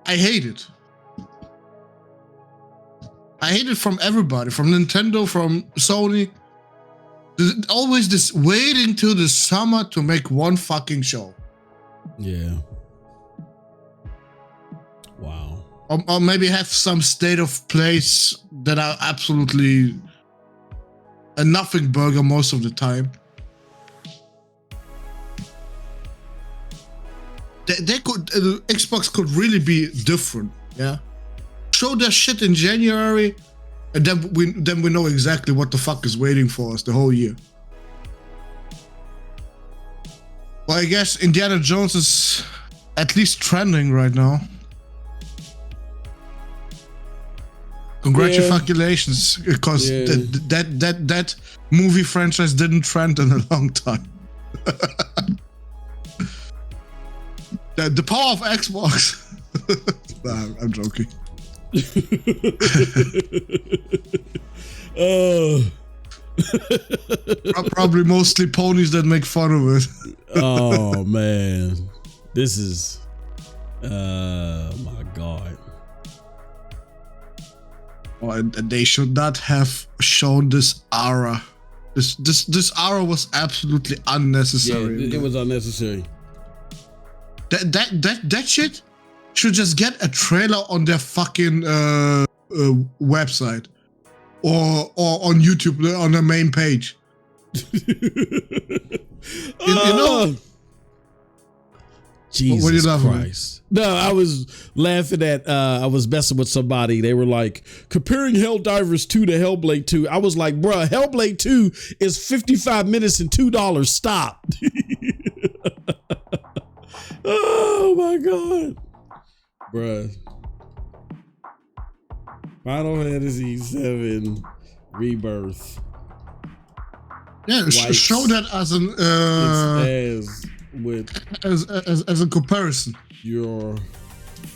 I hate it. I hate it from everybody, from Nintendo, from Sony. There's always this waiting till the summer to make one fucking show. Yeah. Wow. Or maybe have some state of plays that are absolutely a nothing burger most of the time. They could, Xbox could really be different, yeah? Show their shit in January, and then we know exactly what the fuck is waiting for us the whole year. Well, I guess Indiana Jones is at least trending right now. Congratulations, because that movie franchise didn't trend in a long time. The power of Xbox. Nah, I'm joking. Probably mostly ponies that make fun of it. Oh man, this is my God. Oh, and they should not have shown this aura. This aura was absolutely unnecessary. Yeah, it was unnecessary. That shit should just get a trailer on their fucking website or on YouTube on their main page. you know. Jesus Christ. No, I was laughing at, I was messing with somebody. They were like, comparing Helldivers 2 to Hellblade 2. I was like, bruh, Hellblade 2 is 55 minutes and $2. Stop. Oh my God. Bruh. Final Fantasy 7 Rebirth. Yeah, show that as an as a comparison. Your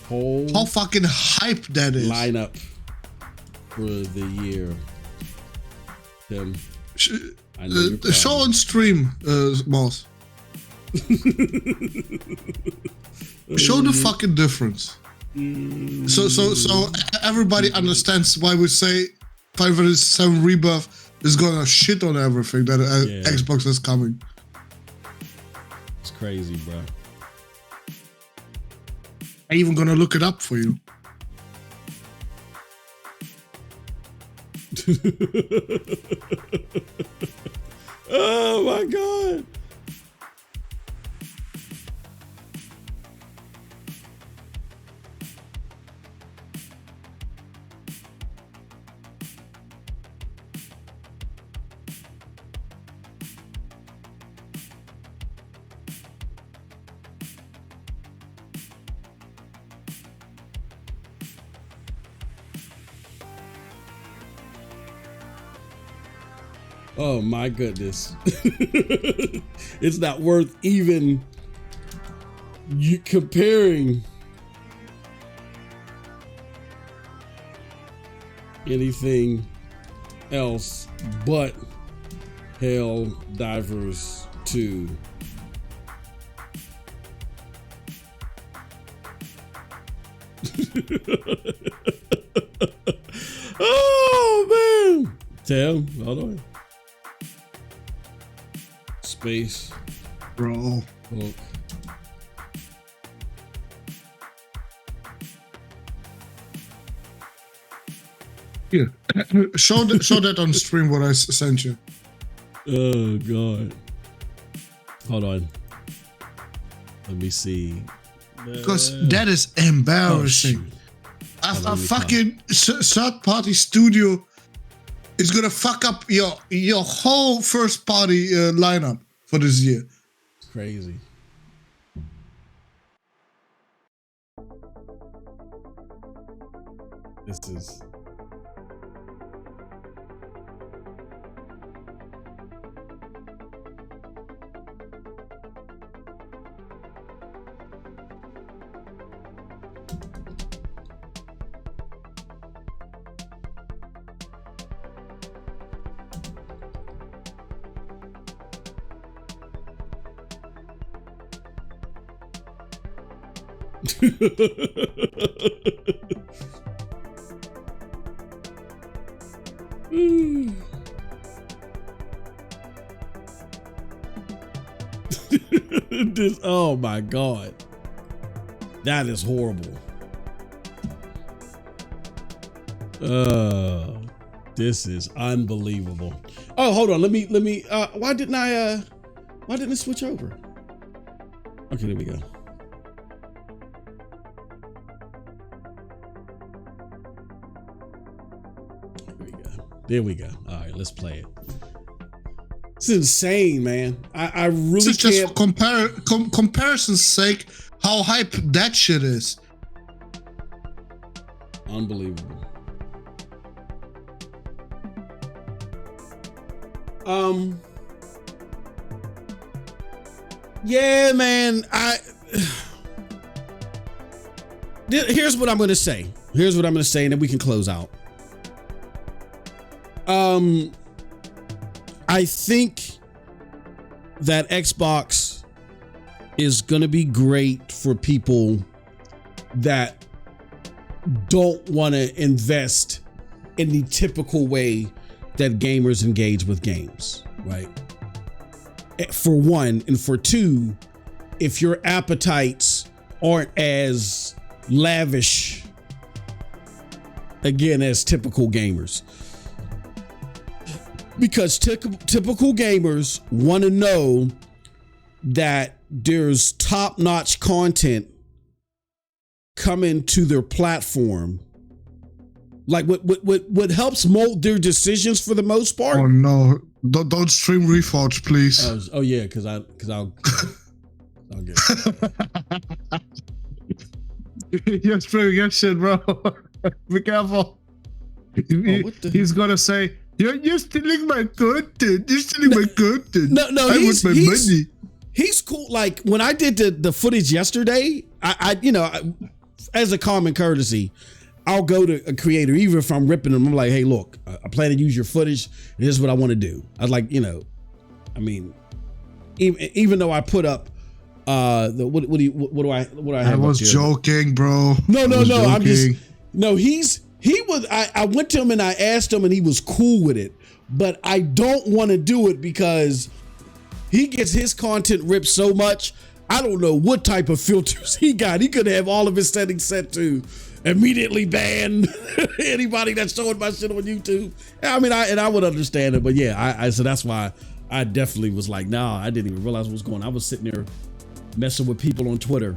whole how fucking hype that is. Lineup for the year. Tim, show on stream, Moss. Show the fucking difference. So everybody understands why we say Final Fantasy 7 Rebirth is gonna shit on everything that Xbox is coming. It's crazy, bro. I'm even gonna look it up for you. Oh my God. Oh my goodness. It's not worth even you comparing anything else but Helldivers 2. Oh man. Tell, hold on. Space. Bro. Look. Here. show that on stream what I sent you. Oh God. Hold on. Let me see. Because that is embarrassing. A fucking third-party studio is gonna fuck up your whole first-party lineup for this year. It's crazy. This is. This, oh my God, that is horrible. This is unbelievable. Oh, hold on, let me why didn't it switch over? Okay, there we go. There we go. All right, let's play it. It's insane, man. I really can't. Just for comparison's sake, how hype that shit is. Unbelievable. Yeah, man. Here's what I'm going to say. Here's what I'm going to say, and then we can close out. I think that Xbox is going to be great for people that don't want to invest in the typical way that gamers engage with games, right? For one, and for two, if your appetites aren't as lavish, again, as typical gamers. Because typical gamers want to know that there's top-notch content coming to their platform. Like what helps mold their decisions for the most part. Oh no! Don't stream Reforged, please. Oh yeah, because I'll get it. You're streaming your shit, bro. Be careful. He's gonna say, You're stealing my content. You're stealing my content. No, I want my money. He's cool. Like when I did the footage yesterday, I as a common courtesy, I'll go to a creator, even if I'm ripping them. I'm like, hey, look, I plan to use your footage. And this is what I want to do. I was like, I mean, even though I put up what do I have? I was joking, bro. No. I'm just I went to him and I asked him and he was cool with it, but I don't want to do it because he gets his content ripped so much. I don't know what type of filters he got. He could have all of his settings set to immediately ban anybody that's showing my shit on YouTube. I mean, I would understand it, but yeah, so that's why I definitely was like, nah, I didn't even realize what was going on. I was sitting there messing with people on Twitter.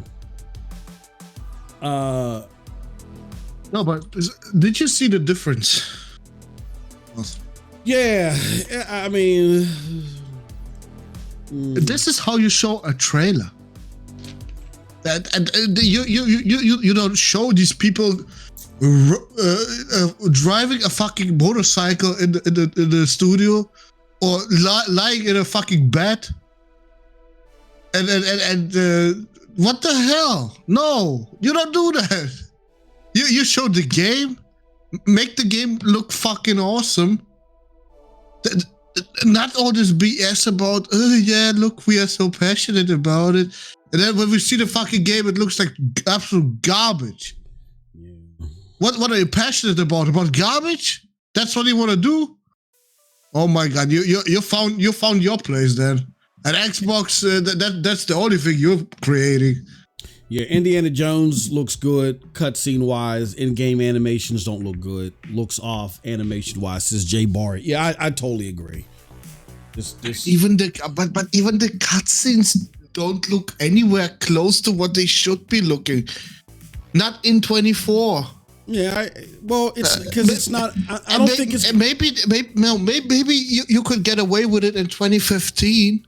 No, but did you see the difference? Yeah, I mean, this is how you show a trailer. And you don't show these people driving a fucking motorcycle in the studio or lying in a fucking bed. And what the hell? No, you don't do that. You show the game, make the game look fucking awesome. Not all this BS about, oh yeah, look, we are so passionate about it. And then when we see the fucking game, it looks like absolute garbage. Yeah. What are you passionate about? About garbage? That's what you want to do? Oh my god, you found your place then. And Xbox, that's the only thing you're creating. Yeah, Indiana Jones looks good, cutscene wise. In-game animations don't look good. Looks off animation wise, says Jay Barrett. Yeah, I totally agree. Even the cutscenes don't look anywhere close to what they should be looking. Not in 24. Yeah, it's because it's not. I don't think it's. Maybe you could get away with it in 2015.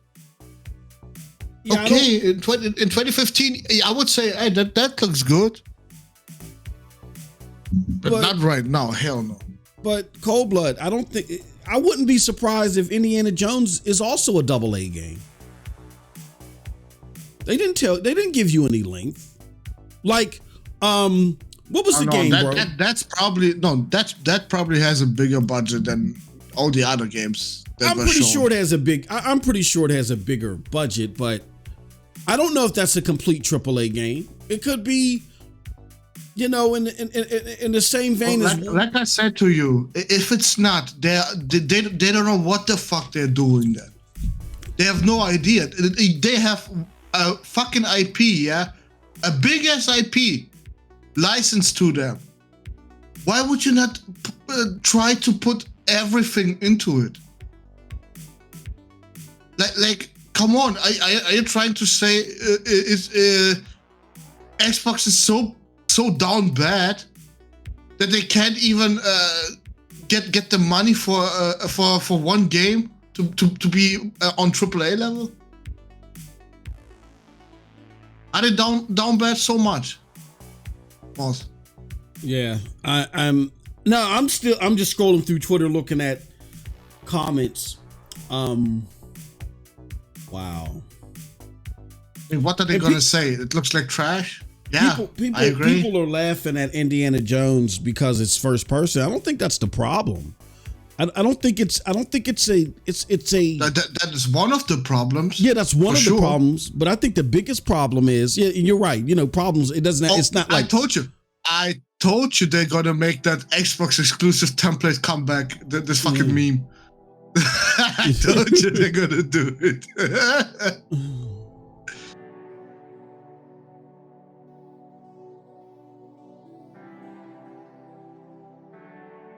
Yeah, okay, in 2015, I would say, hey, that looks good. But not right now, hell no. But Cold Blood, I don't think, I wouldn't be surprised if Indiana Jones is also a AA game. They didn't give you any length. Like, what was the game, bro? That probably has a bigger budget than all the other games. I'm pretty sure it has a bigger budget, but I don't know if that's a complete AAA game. It could be, in the same vein as. Like I said to you, if it's not, they don't know what the fuck they're doing then. They have no idea. They have a fucking IP, yeah, a big ass IP licensed to them. Why would you not try to put everything into it? Like, come on! Are you trying to say Xbox is so down bad that they can't even get the money for one game to be on AAA level? Are they down bad so much? Boss. Yeah, I'm just scrolling through Twitter looking at comments. Wow. What are they gonna say? It looks like trash? Yeah, I agree. People are laughing at Indiana Jones because it's first person. I don't think that's the problem. I don't think it's a. That is one of the problems. Yeah, that's one of sure. the problems. But I think the biggest problem is, yeah, and you're right. You know, problems. It doesn't. It's not like I told you they're gonna make that Xbox exclusive template come back. This fucking meme. I told you they're gonna do it.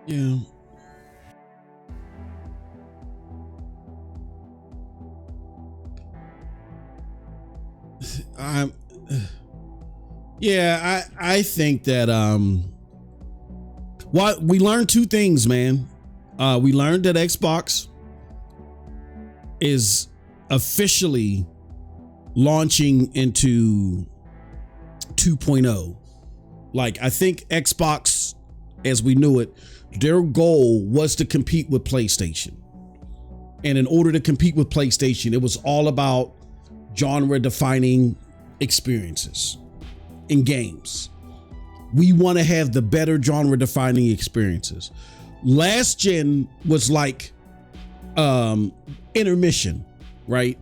Yeah. I think that what we learned two things, man. We learned that Xbox is officially launching into 2.0. Like, I think Xbox, as we knew it, their goal was to compete with PlayStation. And in order to compete with PlayStation, it was all about genre-defining experiences in games. We want to have the better genre-defining experiences. Last gen was like intermission, right?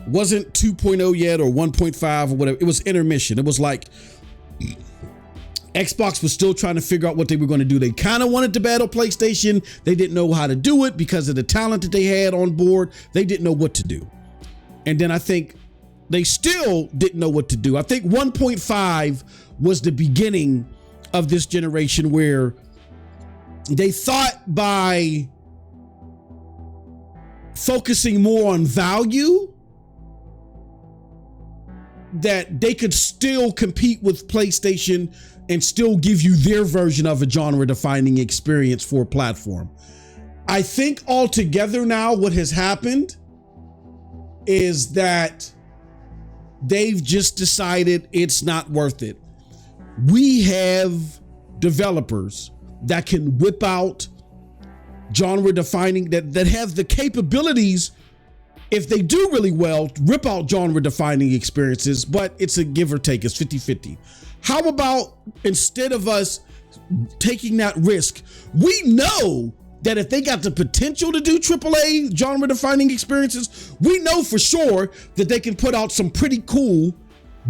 Wasn't 2.0 yet or 1.5 or whatever. It was intermission. It was like Xbox was still trying to figure out what they were going to do. They kind of wanted to battle PlayStation. They didn't know how to do it because of the talent that they had on board. They didn't know what to do. And then I think they still didn't know what to do. I think 1.5 was the beginning of this generation where they thought by focusing more on value that they could still compete with PlayStation and still give you their version of a genre-defining experience for a platform. I think altogether now what has happened is that they've just decided it's not worth it. We have developers that can whip out genre-defining, that have the capabilities, if they do really well, rip out genre-defining experiences, but it's a give or take. It's 50-50. How about instead of us taking that risk, we know that if they got the potential to do AAA genre-defining experiences, we know for sure that they can put out some pretty cool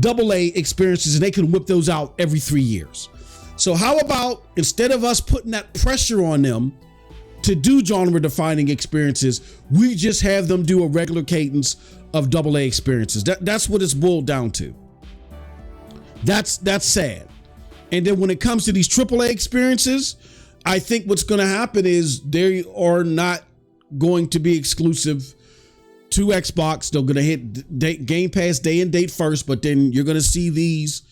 AA experiences and they can whip those out every 3 years. So how about instead of us putting that pressure on them to do genre-defining experiences, we just have them do a regular cadence of AA experiences. That's what it's boiled down to. That's sad. And then when it comes to these AAA experiences, I think what's going to happen is they are not going to be exclusive to Xbox. They're going to hit Game Pass day and date first, but then you're going to see these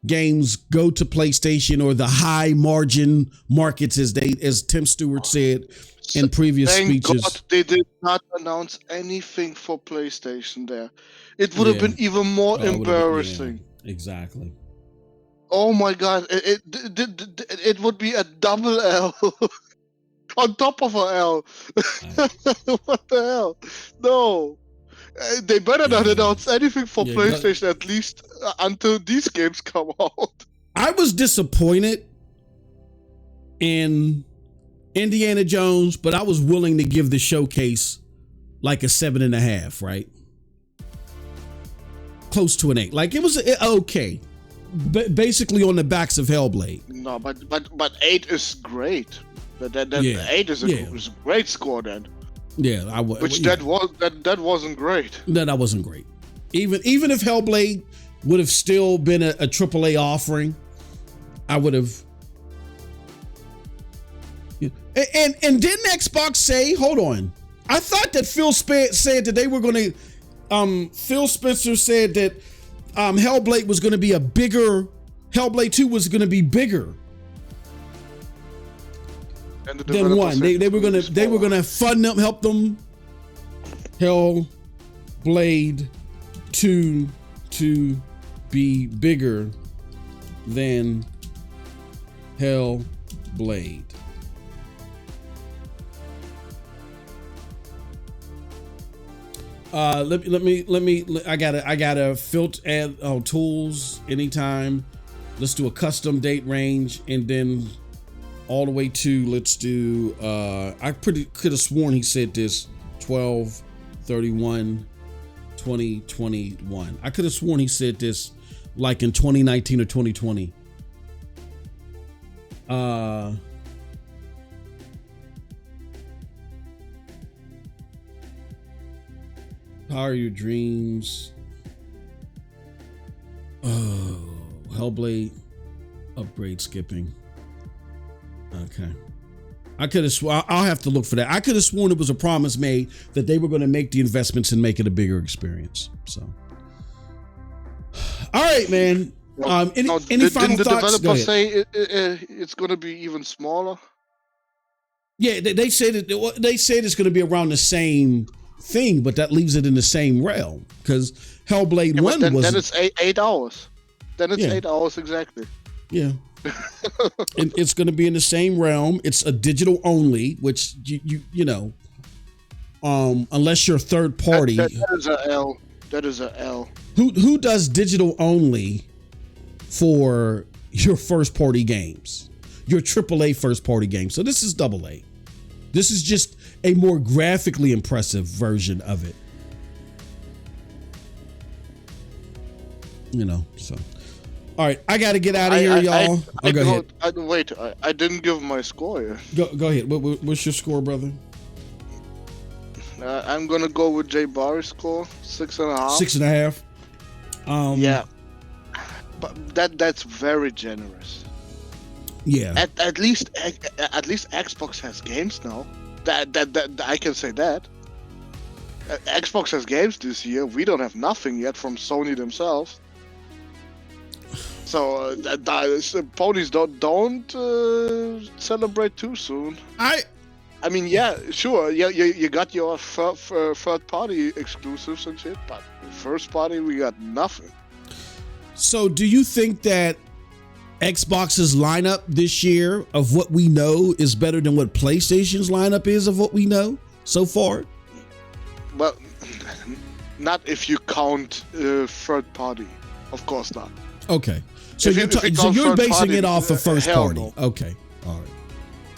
games go to PlayStation or the high margin markets, as Tim Stewart said in previous speeches. God they did not announce anything for PlayStation there. It would have been even more embarrassing. Exactly. Oh my God! It would be a double L on top of an L. What the hell? No, they better not announce anything for PlayStation at least until these games come out. I was disappointed in Indiana Jones, but I was willing to give the showcase like a 7.5, right? Close to an 8. Like it was okay. Basically on the backs of Hellblade. No, but 8 is great. That 8 is a great score then. Yeah, that wasn't great. No, that wasn't great. Even if Hellblade would have still been a AAA offering, I would have. And didn't Xbox say? Hold on, I thought that Phil said that they were going to. Phil Spencer said that Hellblade was going to be a bigger. Hellblade 2 was going to be bigger than 1. They were going to fund them, help them. Hellblade 2 to be bigger than Hellblade. Let me. I gotta filter add tools anytime. Let's do a custom date range, and then all the way to let's do. I could have sworn he said this 12/31/2021. I could have sworn he said this like in 2019 or 2020. Power your dreams. Oh, Hellblade upgrade skipping. Okay. I could have I'll have to look for that. I could have sworn it was a promise made that they were going to make the investments and make it a bigger experience. So, all right, man. Any final didn't the thoughts? developer say it's going to be even smaller? Yeah, they said it's going to be around the same thing, but that leaves it in the same realm because Hellblade 1 was. Then it's 8 hours. Then it's 8 hours exactly. Yeah. And it's going to be in the same realm. It's a digital only, which you know, unless you're third party. That is a L. That is a L. Who does digital only for your first party games? Your AAA first party games. So this is AA. This is just a more graphically impressive version of it. You know, so. All right, I got to get out of here, y'all. Go ahead. Wait, I didn't give my score yet. Go ahead. What's your score, brother? I'm going to go with Jay Barry's score, 6.5. 6.5? Yeah. But that's very generous. Yeah. At least Xbox has games now. That I can say that. Xbox has games this year. We don't have nothing yet from Sony themselves. So ponies don't celebrate too soon. I mean, yeah, sure. Yeah, you got your third party exclusives and shit, but first party we got nothing. So, do you think that Xbox's lineup this year of what we know is better than what PlayStation's lineup is of what we know so far? Well, not if you count third party. Of course not. Okay. So you're basing it off of first party. No. Okay. All right.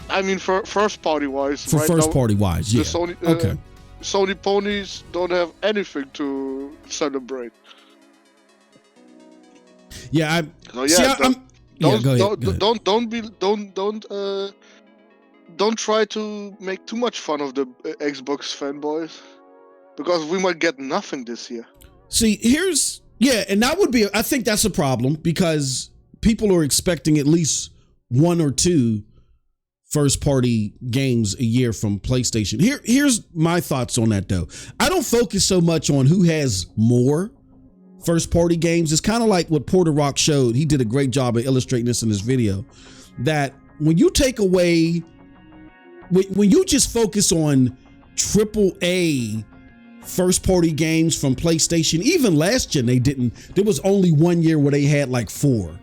I mean, for first party wise. For right first now, party wise, yeah. The Sony, okay. Sony ponies don't have anything to celebrate. Yeah, go ahead. Don't try to make too much fun of the Xbox fanboys, because we might get nothing this year. See, and that would be, I think that's a problem because people are expecting at least 1 or 2 first party games a year from PlayStation. Here's my thoughts on that though. I don't focus so much on who has more first party games. It's kind of like what Porter Rock showed. He did a great job of illustrating this in his video, that when you take away, when you just focus on AAA first party games from PlayStation, even last gen, there was only 1 year where they had like 4.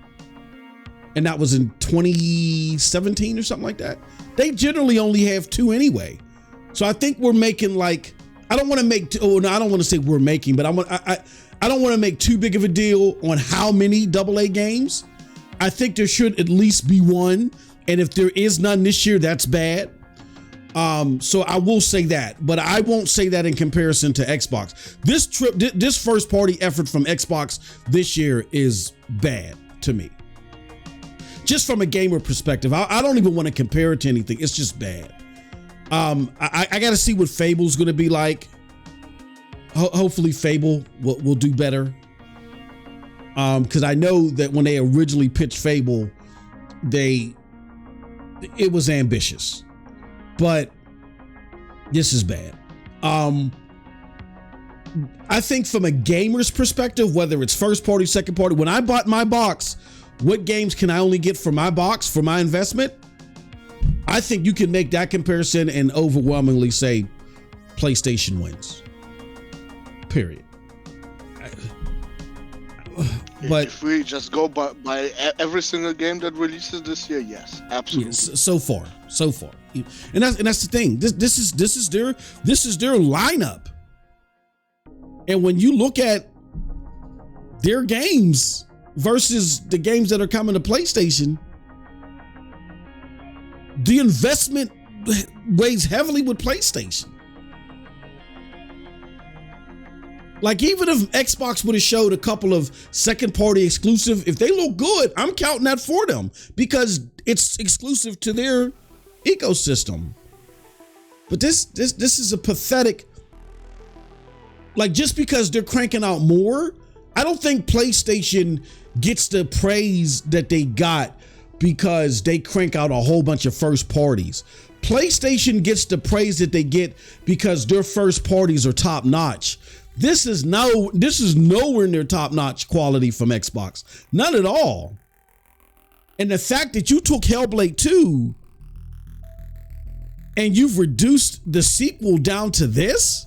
And that was in 2017 or something like that. They generally only have 2 anyway. So I think we're making I don't want to say we're making, but I don't want to make too big of a deal on how many AA games. I think there should at least be 1. And if there is none this year, that's bad. So I will say that, but I won't say that in comparison to Xbox. This first party effort from Xbox this year is bad to me. Just from a gamer perspective, I don't even want to compare it to anything. It's just bad. I got to see what Fable's going to be like. Hopefully Fable will do better. Because I know that when they originally pitched Fable, it was ambitious. But this is bad. I think from a gamer's perspective, whether it's first party, second party, when I bought my box, what games can I only get for my box, for my investment? I think you can make that comparison and overwhelmingly say PlayStation wins. Period. But if we just go by every single game that releases this year, yes, absolutely. Yes, so far, and that's the thing. This is their lineup. And when you look at their games versus the games that are coming to PlayStation, the investment weighs heavily with PlayStation. Like, even if Xbox would have showed a couple of second-party exclusive, if they look good, I'm counting that for them because it's exclusive to their ecosystem. But this is a pathetic. Like, just because they're cranking out more, I don't think PlayStation gets the praise that they got because they crank out a whole bunch of first parties. PlayStation gets the praise that they get because their first parties are top notch. This is nowhere near top notch quality from Xbox. None at all. And the fact that you took Hellblade 2 and you've reduced the sequel down to this?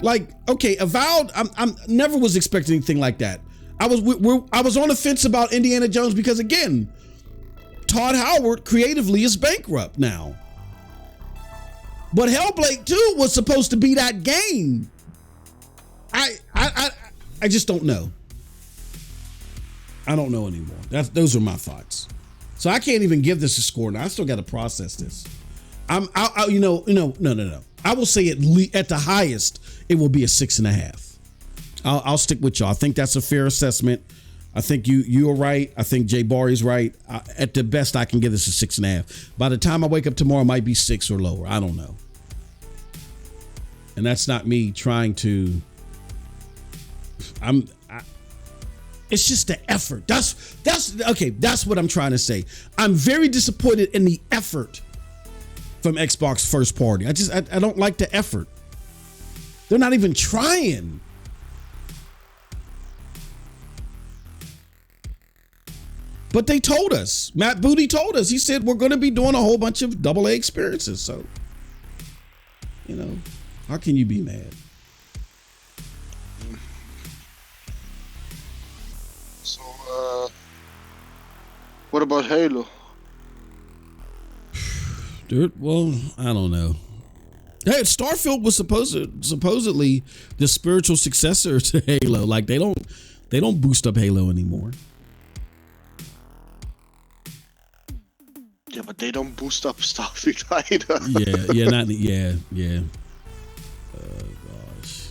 Like, okay, Avowed, I'm never was expecting anything like that. I was on the fence about Indiana Jones because, again, Todd Howard creatively is bankrupt now. But Hellblade 2 was supposed to be that game. I just don't know. I don't know anymore. Those are my thoughts. So I can't even give this a score now. I still got to process this. No. I will say at the highest, it will be a 6.5. I'll stick with y'all. I think that's a fair assessment. I think you are right. I think Jay Barry's right. At the best, I can give this a 6.5. By the time I wake up tomorrow, it might be 6 or lower. I don't know. And that's not me trying to. It's just the effort. That's okay. That's what I'm trying to say. I'm very disappointed in the effort from Xbox first party. I don't like the effort. They're not even trying. But they told us. Matt Booty told us. He said we're going to be doing a whole bunch of AA experiences. So, how can you be mad? So, what about Halo? Dude, well, I don't know. Hey, Starfield was supposedly the spiritual successor to Halo. Like, they don't boost up Halo anymore. Yeah, but they don't boost up Starfield either. Yeah. Oh gosh.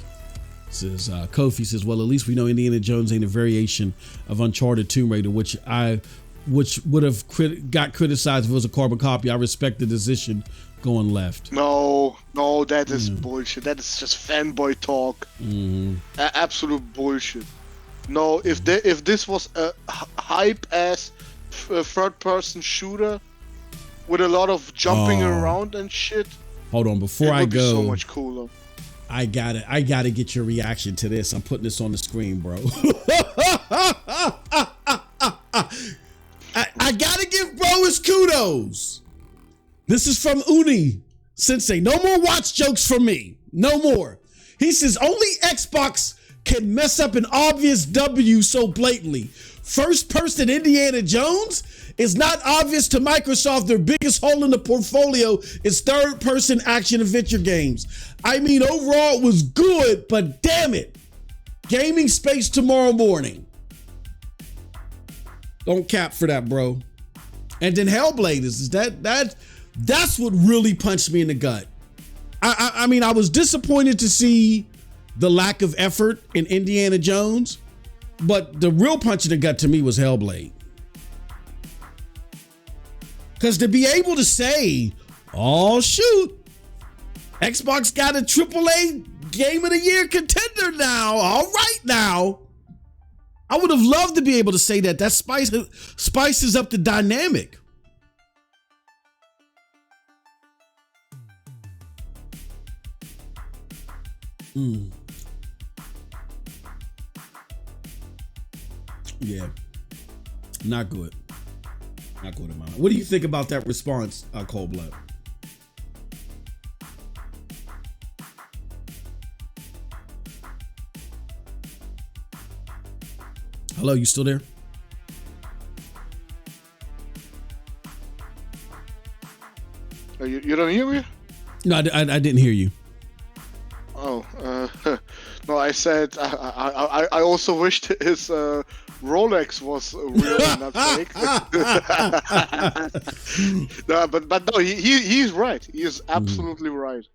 Says Kofi says, well, at least we know Indiana Jones ain't a variation of Uncharted Tomb Raider, which would have got criticized if it was a carbon copy. I respect the decision going left. No, that is bullshit. That is just fanboy talk. Absolute bullshit. No, if this was a hype ass third-person shooter with a lot of jumping around and shit. Hold on, before I go, be so much cooler. I gotta get your reaction to this. I'm putting this on the screen, bro. I gotta give bro his kudos. This is from Uni Sensei. No more watch jokes from me. No more. He says only Xbox can mess up an obvious W so blatantly. First person Indiana Jones is not obvious to Microsoft. Their biggest hole in the portfolio is third person action adventure games. I mean, overall it was good, but damn it. Gaming space tomorrow morning. Don't cap for that, bro. And then Hellblade is that's what really punched me in the gut. I mean, I was disappointed to see the lack of effort in Indiana Jones, but the real punch in the gut to me was Hellblade. Because to be able to say, oh shoot, Xbox got a AAA Game of the Year contender now. All right now. I would have loved to be able to say that. That spices up the dynamic. Yeah. Not good. Not good, amount. What do you think about that response, Cold Blood? Hello, you still there? You don't hear me? No, I didn't hear you. Oh, No, I said I also wished his Rolex was real and not fake. No, but no, he's right. He is absolutely right.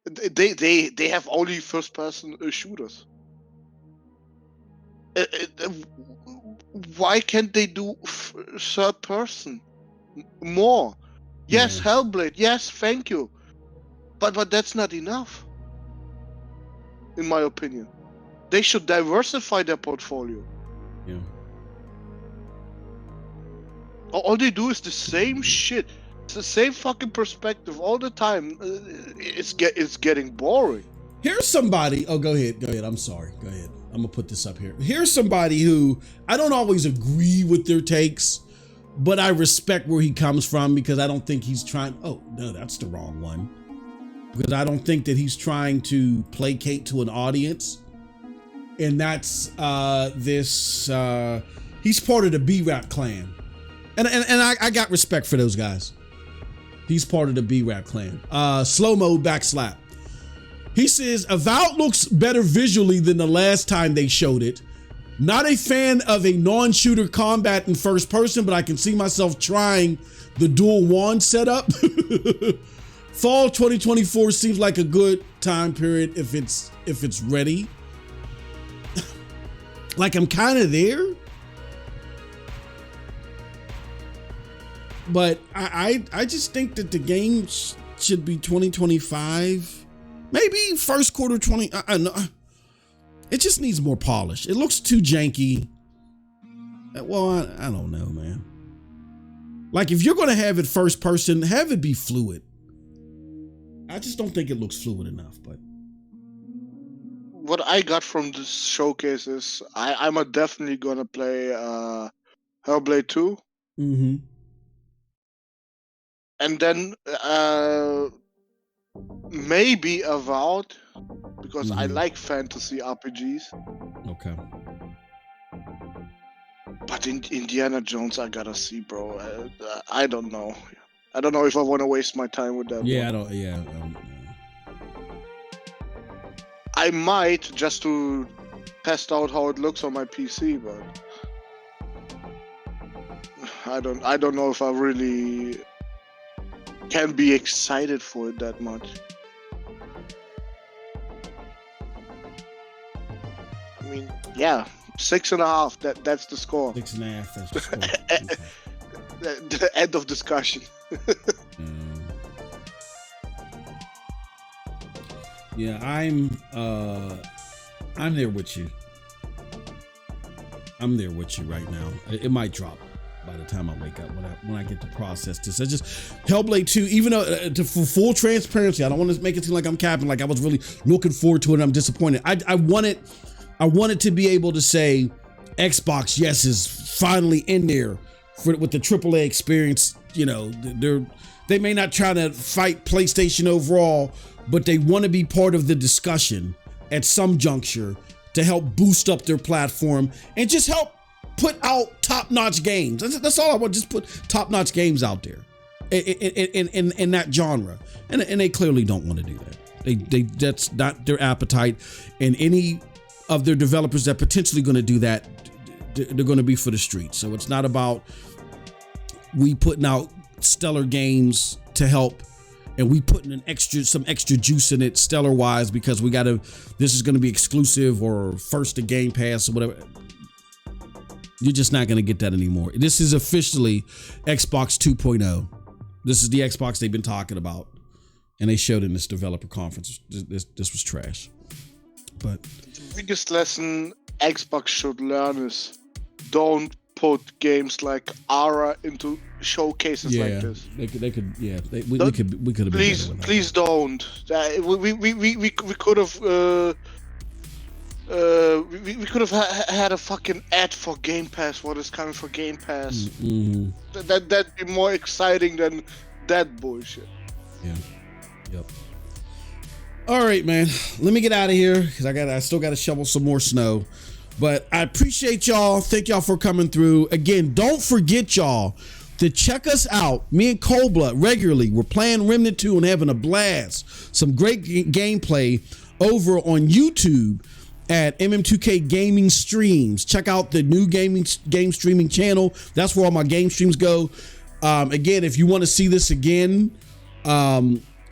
They have only first person shooters. Why can't they do third person more? Yes, Hellblade. Yes, thank you. But that's not enough, in my opinion. They should diversify their portfolio. Yeah. All they do is the same shit. It's the same fucking perspective all the time. It's getting boring. Here's somebody. Oh, go ahead. Go ahead. I'm sorry. Go ahead. I'm gonna put this up here. Here's somebody who I don't always agree with their takes, but I respect where he comes from because I don't think he's trying. Oh no, that's the wrong one. Because I don't think that he's trying to placate to an audience, and that's this. He's part of the B-Rap clan, and I got respect for those guys. He's part of the B-Rap clan. Slow mo backslap. He says, Avowed looks better visually than the last time they showed it. Not a fan of a non-shooter combat in first person, but I can see myself trying the dual wand setup. Fall 2024 seems like a good time period if it's ready. Like I'm kind of there. But I just think that the game should be 2025. Maybe first quarter 20. I know. It just needs more polish. It looks too janky. Well, I don't know, man. Like if you're going to have it first person, have it be fluid. I just don't think it looks fluid enough. But what I got from this showcase is I'm definitely going to play Hellblade 2. Mm-hmm. And then maybe Avowed, because I like fantasy RPGs. Okay. But in Indiana Jones, I gotta see, bro. I don't know. I don't know if I want to waste my time with that. Yeah, one. I don't. Yeah. I might just to test out how it looks on my PC, but I don't know if I really can be excited for it that much. I mean, yeah, 6.5. That's the score. 6.5. That's the score. The end of discussion. Yeah, I'm there with you. I'm there with you right now. It might drop by the time I wake up when I get to process this. I just Hellblade 2, even though for full transparency, I don't want to make it seem like I'm capping. Like I was really looking forward to it. And I'm disappointed. I wanted to be able to say Xbox, yes, is finally in there with the AAA experience. You know, they may not try to fight PlayStation overall, but they want to be part of the discussion at some juncture to help boost up their platform and just help put out top-notch games. That's all I want. Just put top-notch games out there in that genre, and they clearly don't want to do that. They that's not their appetite, and any of their developers that potentially going to do that, they're going to be for the streets. So it's not about we putting out stellar games to help, and we putting some extra juice in it stellar wise because this is going to be exclusive or first to Game Pass or whatever. You're just not going to get that anymore. This is officially Xbox 2.0. This is the Xbox they've been talking about, and they showed in this developer conference. This was trash. But the biggest lesson Xbox should learn is don't put games like ARA into showcases like this. We could have been please don't. We could have we could have had a fucking ad for Game Pass. What is coming for Game Pass? Mm-hmm. That'd be more exciting than that bullshit. Yeah. Yep. All right, man. Let me get out of here because I still got to shovel some more snow. But I appreciate y'all. Thank y'all for coming through. Again, don't forget y'all to check us out. Me and Cold Blood regularly. We're playing Remnant 2 and having a blast. Some great gameplay over on YouTube at MM2K Gaming Streams. Check out the new game streaming channel. That's where all my game streams go. Again, if you want to see this again,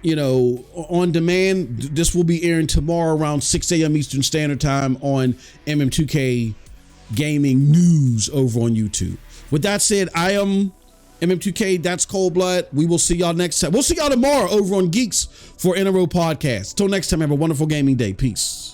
you know, on demand, this will be airing tomorrow around 6 a.m. Eastern Standard Time on MM2K Gaming News over on YouTube. With that said, I am MM2K. That's Cold Blood. We will see y'all next time. We'll see y'all tomorrow over on Geeks for NRO Podcast. Till next time, have a wonderful gaming day. Peace.